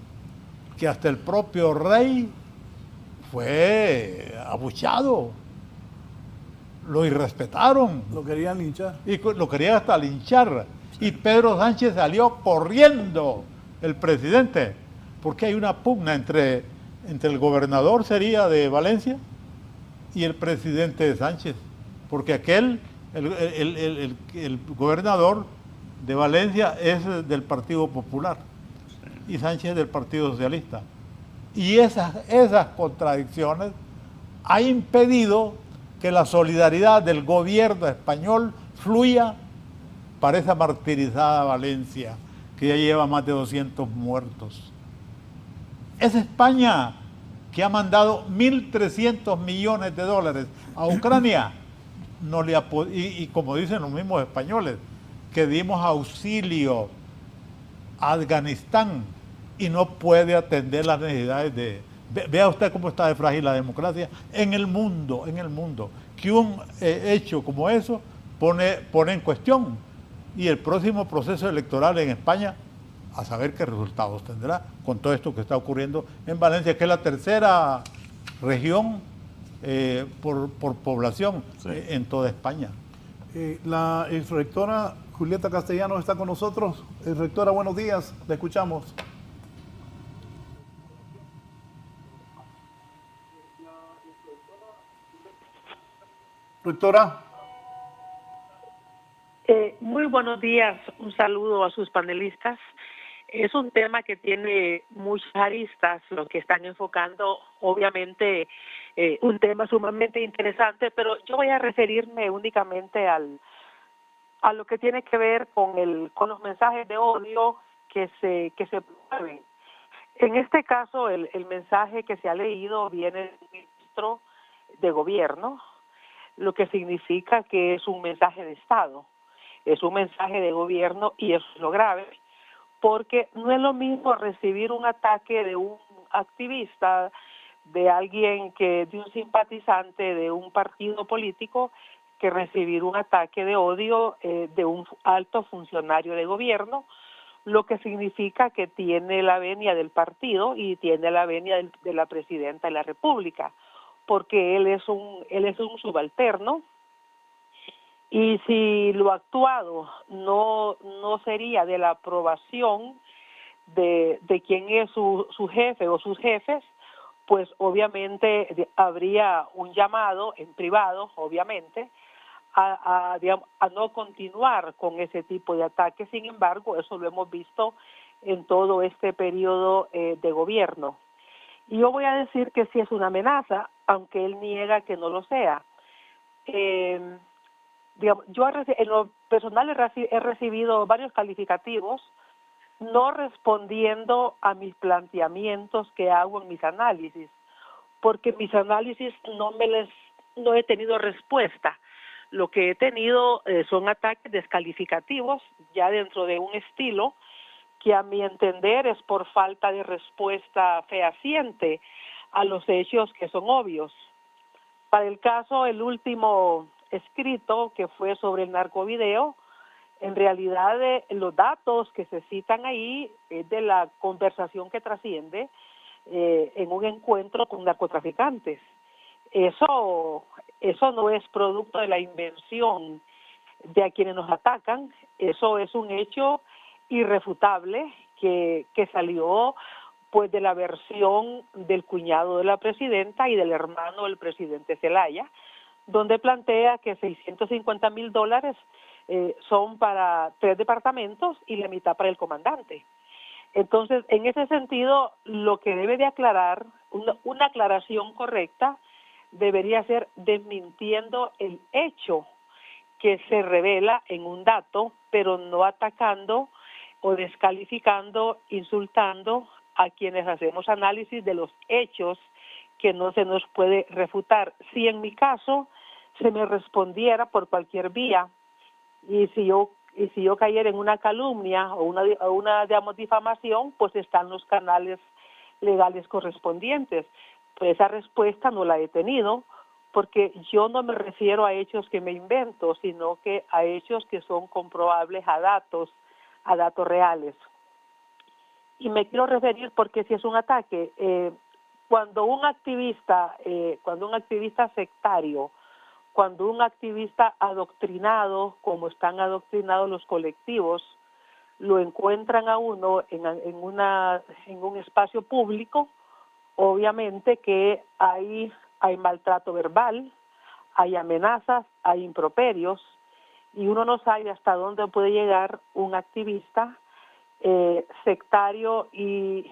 que hasta el propio rey fue abuchado. Lo irrespetaron. Lo querían linchar. Y lo querían hasta linchar. Y Pedro Sánchez salió corriendo, el presidente, porque hay una pugna entre el gobernador, sería de Valencia, y el presidente de Sánchez. Porque el gobernador de Valencia es del Partido Popular y Sánchez del Partido Socialista. Y esas contradicciones han impedido que la solidaridad del gobierno español fluya para esa martirizada Valencia, que ya lleva más de 200 muertos. Es España que ha mandado 1.300 millones de dólares a Ucrania. Y como dicen los mismos españoles, que dimos auxilio a Afganistán y no puede atender las necesidades Vea usted cómo está de frágil la democracia en el mundo, que un hecho como eso pone en cuestión. Y el próximo proceso electoral en España, a saber qué resultados tendrá con todo esto que está ocurriendo en Valencia, que es la tercera región por población en toda España. La exrectora Julieta Castellanos está con nosotros. Rectora, buenos días, le escuchamos. Rectora. Muy buenos días, un saludo a sus panelistas. Es un tema que tiene muchas aristas, lo que están enfocando, obviamente, un tema sumamente interesante, pero yo voy a referirme únicamente a lo que tiene que ver con los mensajes de odio que se promueven. En este caso, el mensaje que se ha leído viene del ministro de Gobierno, lo que significa que es un mensaje de Estado, es un mensaje de gobierno, y eso es lo grave, porque no es lo mismo recibir un ataque de un activista, de alguien de un simpatizante de un partido político, que recibir un ataque de odio de un alto funcionario de gobierno, lo que significa que tiene la venia del partido y tiene la venia de la presidenta de la República. porque él es un subalterno, y si lo actuado no sería de la aprobación de quien es su jefe o sus jefes, pues obviamente habría un llamado en privado, obviamente, a no continuar con ese tipo de ataques. Sin embargo, eso lo hemos visto en todo este periodo de gobierno. Y yo voy a decir que sí es una amenaza, aunque él niega que no lo sea. Yo en lo personal he recibido varios calificativos no respondiendo a mis planteamientos que hago en mis análisis, porque mis análisis no he tenido respuesta. Lo que he tenido son ataques descalificativos, ya dentro de un estilo que a mi entender es por falta de respuesta fehaciente a los hechos que son obvios. Para el caso, el último escrito que fue sobre el narcovideo, en realidad los datos que se citan ahí es de la conversación que trasciende en un encuentro con narcotraficantes. Eso no es producto de la invención de a quienes nos atacan, eso es un hecho irrefutable que salió pues de la versión del cuñado de la presidenta y del hermano del presidente Zelaya, donde plantea que $650,000 son para 3 departamentos y la mitad para el comandante. Entonces, en ese sentido, lo que debe de aclarar, una aclaración correcta, debería ser desmintiendo el hecho que se revela en un dato, pero no atacando o descalificando, insultando a quienes hacemos análisis de los hechos que no se nos puede refutar. Si en mi caso se me respondiera por cualquier vía, y si yo cayera en una calumnia o una digamos, difamación, pues están los canales legales correspondientes. Pues esa respuesta no la he tenido, porque yo no me refiero a hechos que me invento, sino que a hechos que son comprobables a datos reales. Y me quiero referir, porque si es un ataque, cuando un activista sectario, cuando un activista adoctrinado, como están adoctrinados los colectivos, lo encuentran a uno en un espacio público, obviamente que hay maltrato verbal, hay amenazas, hay improperios, y uno no sabe hasta dónde puede llegar un activista sectario y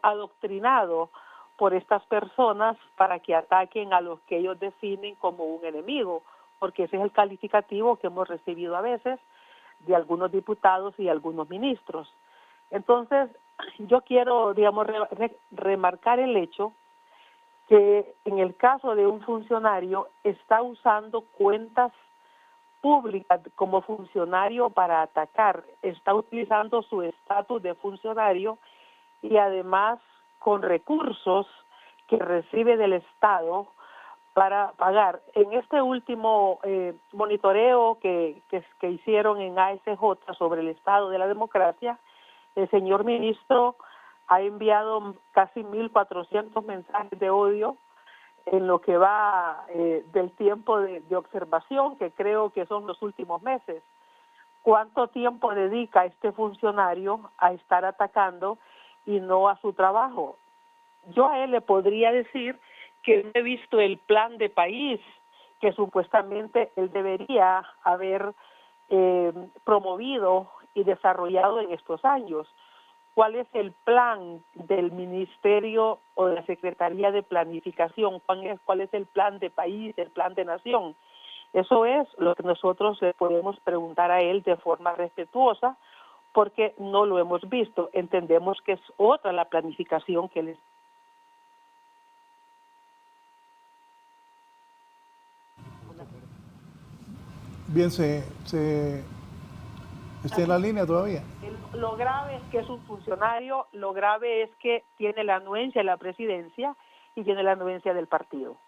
adoctrinado por estas personas para que ataquen a los que ellos definen como un enemigo, porque ese es el calificativo que hemos recibido a veces de algunos diputados y algunos ministros. Entonces, yo quiero, digamos, remarcar el hecho que en el caso de un funcionario está usando cuentas públicas como funcionario para atacar, está utilizando su estatus de funcionario y además con recursos que recibe del Estado para pagar. En este último monitoreo que hicieron en ASJ sobre el estado de la democracia, el señor ministro ha enviado casi 1.400 mensajes de odio en lo que va del tiempo de observación, que creo que son los últimos meses. ¿Cuánto tiempo dedica este funcionario a estar atacando y no a su trabajo? Yo a él le podría decir que no he visto el plan de país que supuestamente él debería haber promovido y desarrollado en estos años. ¿Cuál es el plan del Ministerio o de la Secretaría de Planificación? ¿Cuál es el plan de país, el plan de nación? Eso es lo que nosotros le podemos preguntar a él de forma respetuosa, porque no lo hemos visto. Entendemos que es otra la planificación que él Bien, ¿está en la línea todavía? Lo grave es que es un funcionario, lo grave es que tiene la anuencia de la presidencia y tiene la anuencia del partido.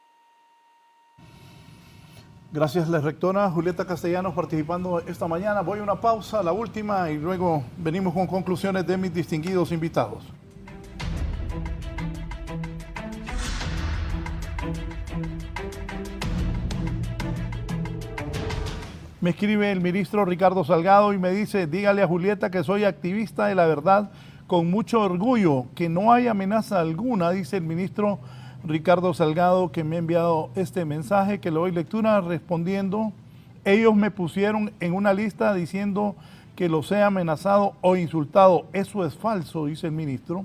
Gracias, la rectora Julieta Castellanos, participando esta mañana. Voy a una pausa, la última, y luego venimos con conclusiones de mis distinguidos invitados. Me escribe el ministro Ricardo Salgado y me dice, dígale a Julieta que soy activista de la verdad con mucho orgullo, que no hay amenaza alguna, dice el ministro Ricardo Salgado, que me ha enviado este mensaje, que le doy lectura respondiendo. Ellos me pusieron en una lista diciendo que los he amenazado o insultado. Eso es falso, dice el ministro.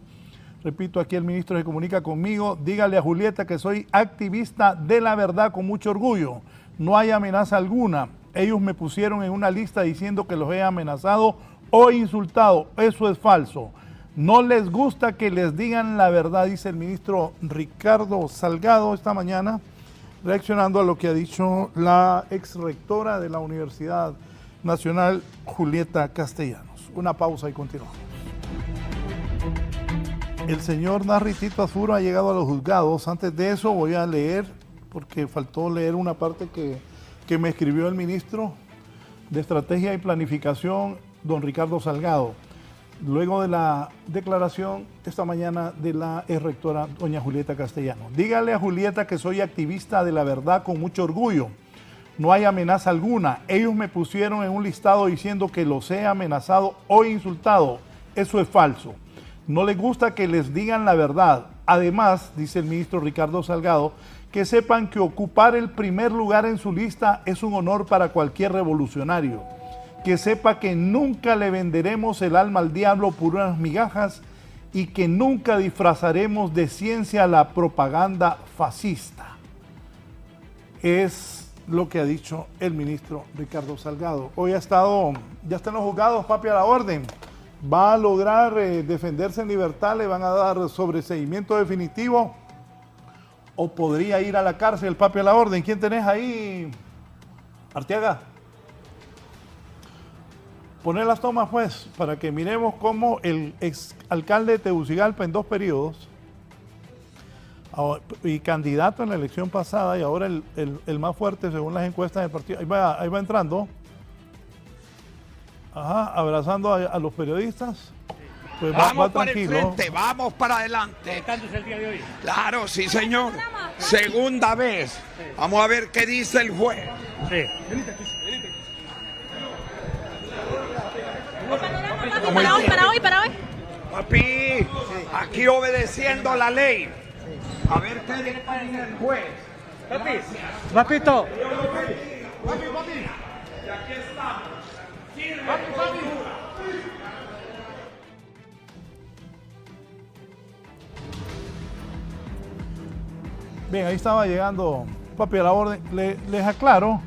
Repito, aquí el ministro se comunica conmigo. Dígale a Julieta que soy activista de la verdad con mucho orgullo. No hay amenaza alguna. Ellos me pusieron en una lista diciendo que los he amenazado o insultado. Eso es falso. No les gusta que les digan la verdad, dice el ministro Ricardo Salgado esta mañana, reaccionando a lo que ha dicho la ex rectora de la Universidad Nacional, Julieta Castellanos. Una pausa y continuamos. El señor Narri Tito Azuro ha llegado a los juzgados. Antes de eso voy a leer, porque faltó leer una parte que me escribió el ministro de Estrategia y Planificación, don Ricardo Salgado, luego de la declaración esta mañana de la ex rectora, doña Julieta Castellanos. Dígale a Julieta que soy activista de la verdad con mucho orgullo. No hay amenaza alguna. Ellos me pusieron en un listado diciendo que los he amenazado o insultado. Eso es falso. No les gusta que les digan la verdad. Además, dice el ministro Ricardo Salgado, que sepan que ocupar el primer lugar en su lista es un honor para cualquier revolucionario. Que sepa que nunca le venderemos el alma al diablo por unas migajas y que nunca disfrazaremos de ciencia la propaganda fascista. Es lo que ha dicho el ministro Ricardo Salgado. Hoy ya está en los juzgados, papi a la orden. Va a lograr defenderse en libertad, le van a dar sobreseimiento definitivo o podría ir a la cárcel, papi a la orden. ¿Quién tenés ahí, Arteaga? Poner las tomas pues, para que miremos cómo el ex alcalde de Tegucigalpa en 2 periodos y candidato en la elección pasada y ahora el más fuerte según las encuestas del partido, ahí va entrando, abrazando a los periodistas, pues va tranquilo. El frente, vamos para adelante. El día de hoy. Claro, sí señor. Segunda vez. Vamos a ver qué dice el juez. Sí. Para hoy. Papi, aquí obedeciendo la ley. A ver qué dice el juez. Papi. Papito. Papi. Y aquí estamos. Papi. Bien, ahí estaba llegando papi a la orden. Les aclaro,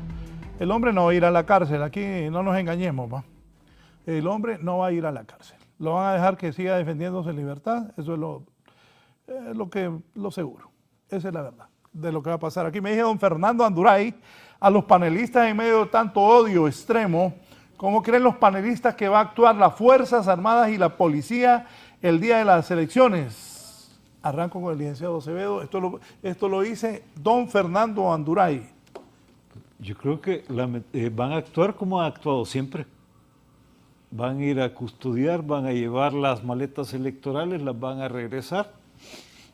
el hombre no va a ir a la cárcel. Aquí no nos engañemos, ¿va? El hombre no va a ir a la cárcel. Lo van a dejar que siga defendiéndose en libertad. Eso es lo seguro. Esa es la verdad de lo que va a pasar. Aquí me dice don Fernando Anduray, a los panelistas en medio de tanto odio extremo, ¿cómo creen los panelistas que va a actuar las Fuerzas Armadas y la policía el día de las elecciones? Arranco con el licenciado Acevedo. Esto lo dice don Fernando Anduray. Yo creo que van a actuar como han actuado siempre. Van a ir a custodiar, van a llevar las maletas electorales, las van a regresar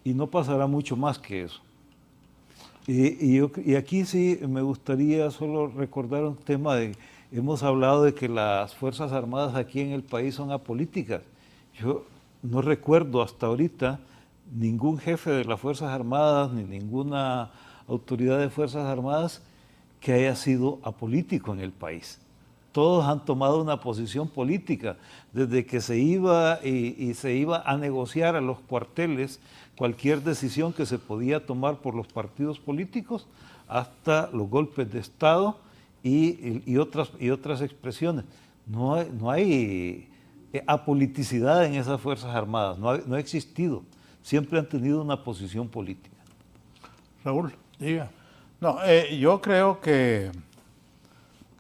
y no pasará mucho más que eso. Y aquí sí me gustaría solo recordar un tema hemos hablado de que las Fuerzas Armadas aquí en el país son apolíticas. Yo no recuerdo hasta ahorita ningún jefe de las Fuerzas Armadas ni ninguna autoridad de Fuerzas Armadas que haya sido apolítico en el país. Todos han tomado una posición política, desde que se iba y se iba a negociar a los cuarteles cualquier decisión que se podía tomar por los partidos políticos, hasta los golpes de Estado y otras expresiones. No hay apoliticidad en esas Fuerzas Armadas, no ha existido. Siempre han tenido una posición política. Raúl, diga. No, yo creo que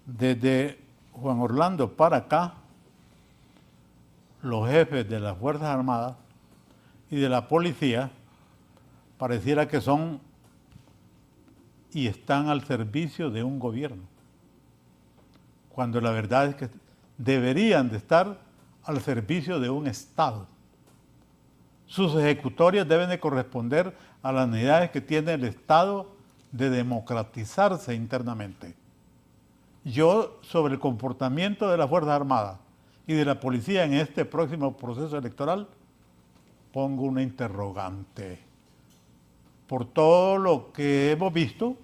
desde Juan Orlando para acá, los jefes de las Fuerzas Armadas y de la policía pareciera que son y están al servicio de un gobierno, cuando la verdad es que deberían de estar al servicio de un Estado. Sus ejecutorias deben de corresponder a las necesidades que tiene el Estado de democratizarse internamente. Yo, sobre el comportamiento de las Fuerzas Armadas y de la policía en este próximo proceso electoral, pongo una interrogante. Por todo lo que hemos visto,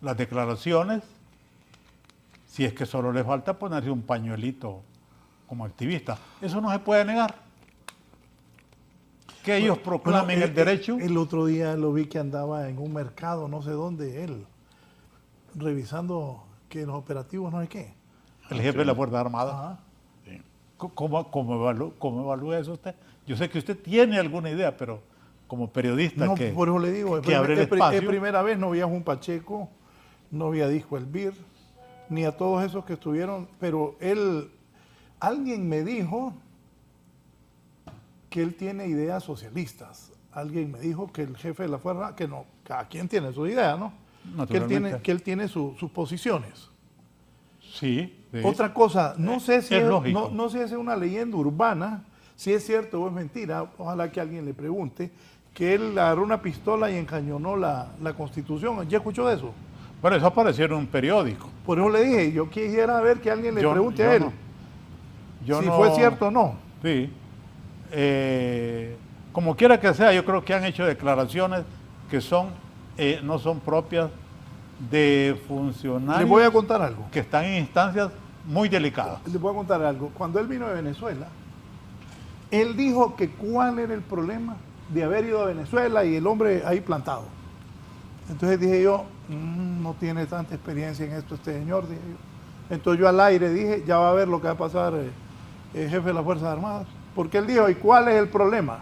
las declaraciones, si es que solo le falta ponerse un pañuelito como activista. Eso no se puede negar. Que ellos proclamen el derecho. El otro día lo vi que andaba en un mercado, no sé dónde, él, revisando que los operativos no sé qué. El jefe de la Fuerza Armada. Ajá. Sí. ¿Cómo evalúa eso usted? Yo sé que usted tiene alguna idea, pero como periodista No, que, por eso le digo, que abre el espacio. es primera vez, no vi a Juan Pacheco, no vi a Disco Elvir, ni a todos esos que estuvieron, pero alguien me dijo que él tiene ideas socialistas. Alguien me dijo que el jefe de la fuerza, que no, cada quien tiene su idea, ¿no? Que él tiene sus posiciones. Sí. Otra cosa, no sé si es es una leyenda urbana, si es cierto o es mentira, ojalá que alguien le pregunte, que él agarró una pistola y encañonó la Constitución. ¿Ya escuchó de eso? Bueno, eso apareció en un periódico. Por eso le dije, yo quisiera ver que alguien le pregunte a él si fue cierto o no. Sí. Como quiera que sea, yo creo que han hecho declaraciones que no son propias de funcionarios. Les voy a contar algo. Que están en instancias muy delicadas. Les voy a contar algo. Cuando él vino de Venezuela, él dijo que cuál era el problema de haber ido a Venezuela y el hombre ahí plantado. Entonces dije yo, no tiene tanta experiencia en esto este señor, dije yo. Entonces yo al aire dije, ya va a ver lo que va a pasar el jefe de las Fuerzas Armadas. Porque él dijo, ¿y cuál es el problema?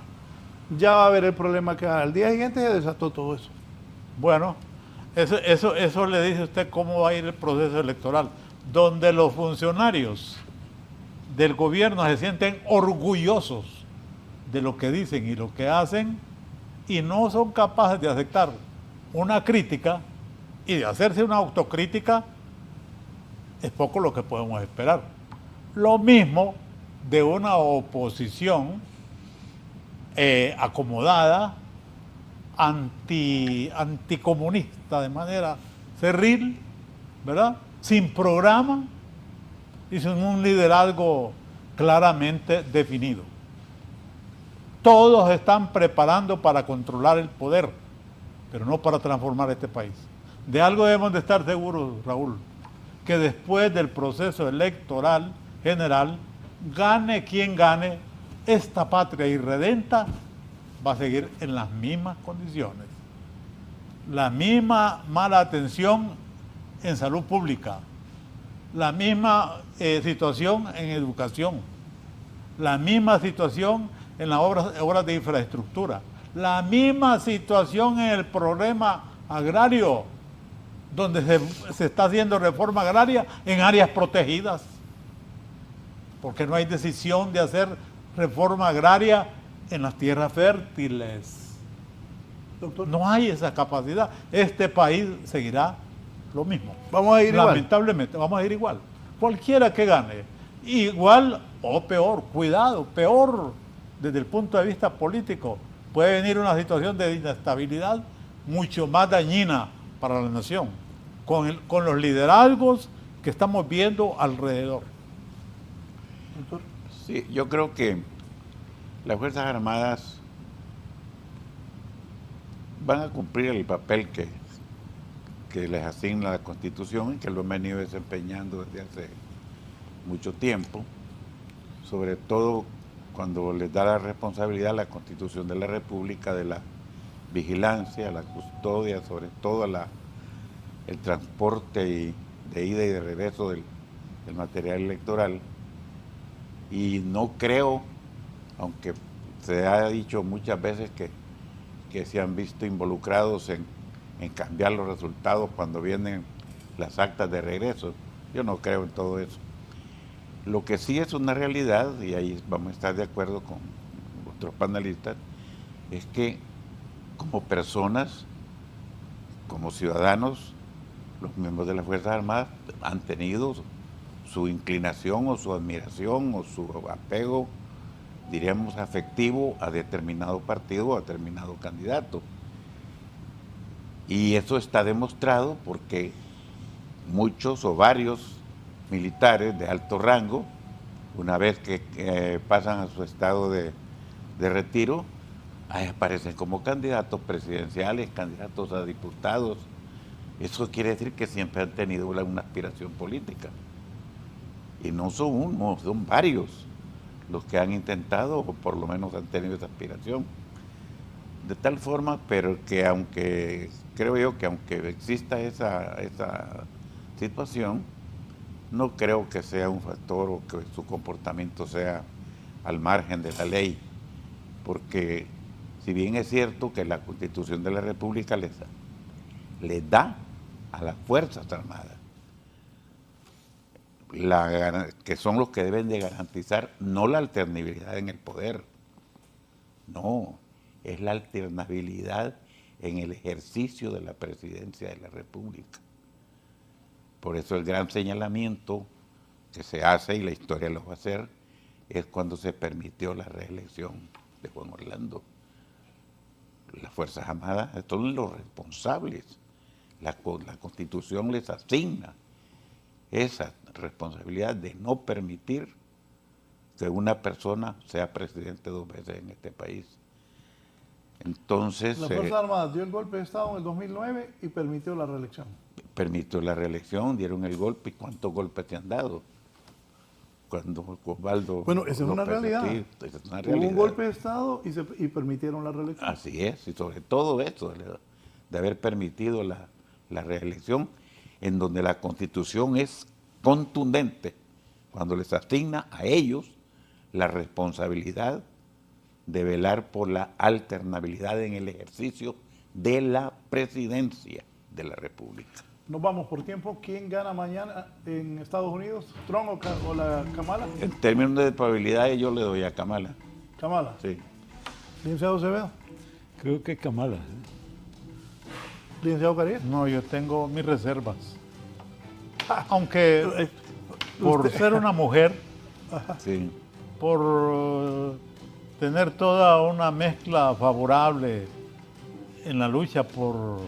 Ya va a ver el problema que al día siguiente se desató todo eso. Bueno, eso le dice a usted cómo va a ir el proceso electoral, donde los funcionarios del gobierno se sienten orgullosos de lo que dicen y lo que hacen y no son capaces de aceptar una crítica y de hacerse una autocrítica, es poco lo que podemos esperar. Lo mismo de una oposición acomodada, anticomunista de manera cerril, ¿verdad? Sin programa y sin un liderazgo claramente definido. Todos están preparando para controlar el poder, pero no para transformar este país. De algo debemos de estar seguros, Raúl, que después del proceso electoral general, gane quien gane, esta patria irredenta va a seguir en las mismas condiciones. La misma mala atención en salud pública, la misma situación en educación, la misma situación en las obras de infraestructura, la misma situación en el problema agrario, donde se está haciendo reforma agraria en áreas protegidas, porque no hay decisión de hacer reforma agraria en las tierras fértiles. Doctor, no hay esa capacidad. Este país seguirá lo mismo. Vamos a ir lamentablemente, vamos a ir igual. Cualquiera que gane, igual o peor, cuidado, peor desde el punto de vista político, puede venir una situación de inestabilidad mucho más dañina para la nación, con los liderazgos que estamos viendo alrededor. Doctor. Sí, yo creo que las Fuerzas Armadas van a cumplir el papel que les asigna la Constitución y que lo han venido desempeñando desde hace mucho tiempo, sobre todo cuando les da la responsabilidad a la Constitución de la República de la vigilancia, la custodia, sobre todo el transporte de ida y de regreso del material electoral. Y no creo, aunque se ha dicho muchas veces que se han visto involucrados en cambiar los resultados cuando vienen las actas de regreso, yo no creo en todo eso. Lo que sí es una realidad, y ahí vamos a estar de acuerdo con otros panelistas, es que como personas, como ciudadanos, los miembros de las Fuerzas Armadas han tenido su inclinación o su admiración o su apego, diríamos, afectivo a determinado partido o a determinado candidato. Y eso está demostrado porque muchos o varios militares de alto rango, una vez que pasan a su estado de retiro, ahí aparecen como candidatos presidenciales, candidatos a diputados. Eso quiere decir que siempre han tenido una aspiración política. Y no son uno, son varios los que han intentado, o por lo menos han tenido esa aspiración. De tal forma, pero que aunque, creo yo que aunque exista esa situación, no creo que sea un factor o que su comportamiento sea al margen de la ley, porque si bien es cierto que la Constitución de la República le da a las Fuerzas Armadas, que son los que deben de garantizar no la alternabilidad en el poder, no, es la alternabilidad en el ejercicio de la presidencia de la República. Por eso el gran señalamiento que se hace, y la historia lo va a hacer, es cuando se permitió la reelección de Juan Orlando. Las Fuerzas Armadas son los responsables. La Constitución les asigna esa responsabilidad de no permitir que una persona sea presidente 2 veces en este país. Entonces... La Fuerza Armada dio el golpe de Estado en el 2009 y permitió la reelección. Permitió la reelección, dieron el golpe. ¿Y cuántos golpes te han dado? Cuando Osvaldo... Bueno, esa es una realidad. Esa es una Hubo realidad. un golpe de Estado y permitieron la reelección. Así es, y sobre todo eso, de haber permitido la reelección, en donde la Constitución es contundente, cuando les asigna a ellos la responsabilidad de velar por la alternabilidad en el ejercicio de la presidencia de la República. Nos vamos por tiempo. ¿Quién gana mañana en Estados Unidos? ¿Trump o la Kamala? En términos de probabilidades yo le doy a Kamala. Kamala. Sí. Licenciado Acevedo. Creo que Kamala. Licenciado Carías. No, yo tengo mis reservas. Aunque por ser una mujer, Sí. por tener toda una mezcla favorable en la lucha por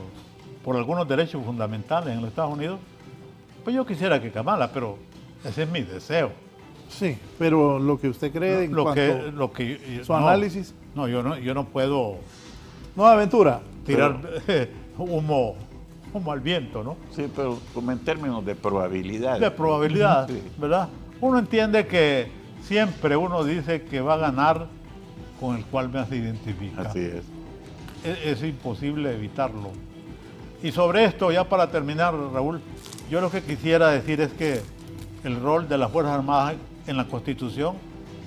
algunos derechos fundamentales en los Estados Unidos, pues yo quisiera que Kamala, pero ese es mi deseo. Sí, pero lo que usted cree en cuanto su análisis. No, yo no puedo No aventura. tirar humo al viento, ¿no? Sí, pero como en términos de probabilidad. De probabilidad, Sí. ¿verdad? Uno entiende que siempre uno dice que va a ganar con el cual más se identifica. Así es. Es imposible evitarlo. Y sobre esto, ya para terminar, Raúl, yo lo que quisiera decir es que el rol de las Fuerzas Armadas en la Constitución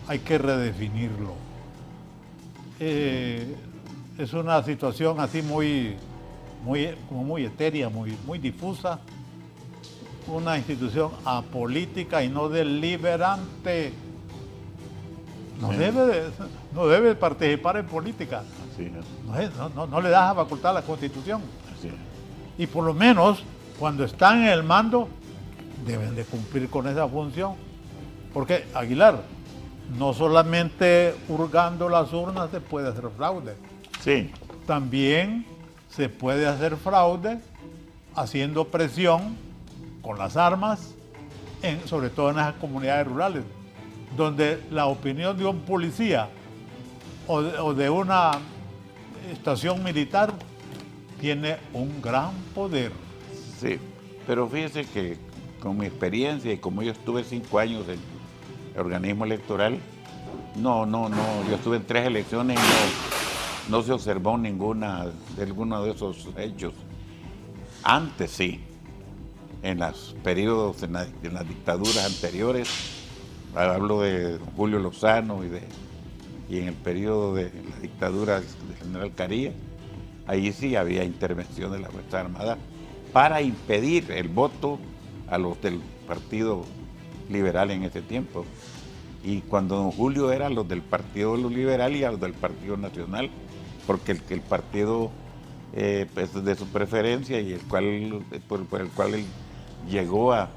hay que redefinirlo. Es una situación así muy etérea, muy difusa, una institución apolítica y no deliberante. No debe participar en política. Así es. No le da esa facultad a la Constitución. Así es. Y por lo menos, cuando están en el mando, deben de cumplir con esa función. Porque, Aguilar, no solamente hurgando las urnas se puede hacer fraude. Sí. También se puede hacer fraude haciendo presión con las armas, sobre todo en las comunidades rurales, donde la opinión de un policía o de una estación militar tiene un gran poder. Sí, pero fíjese que con mi experiencia y como yo estuve 5 años en el organismo electoral, no, yo estuve en 3 elecciones y no se observó ninguno de esos hechos. Antes sí, en los periodos, en las dictaduras anteriores, hablo de don Julio Lozano y en el periodo de la dictadura del general Carías, ahí sí había intervención de la Fuerza Armada para impedir el voto a los del Partido Liberal en ese tiempo. Y cuando don Julio era los del Partido Liberal y a los del Partido Nacional, porque el partido es de su preferencia y por el cual él llegó a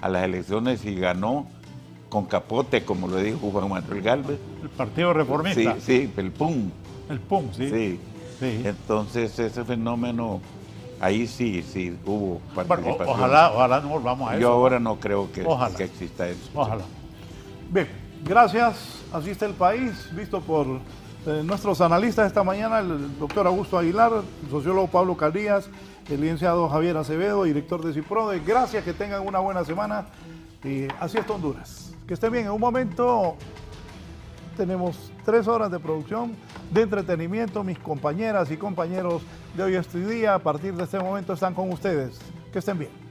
las elecciones y ganó con capote, como lo dijo Juan Manuel Gálvez. El Partido Reformista. Sí, el PUM. El PUM, sí. Sí. Entonces ese fenómeno Ahí sí hubo Bueno, participación. ojalá no volvamos a eso. Yo ahora no creo que Ojalá. exista eso. Ojalá. Bien, gracias. Así está el país, visto por nuestros analistas esta mañana, el doctor Augusto Aguilar, el sociólogo Pablo Caldías, el licenciado Javier Acevedo, director de CIPRODE. Gracias, que tengan una buena semana. Y así está Honduras. Que estén bien. En un momento tenemos 3 horas de producción, de entretenimiento. Mis compañeras y compañeros de Hoy es tu Día, a partir de este momento están con ustedes. Que estén bien.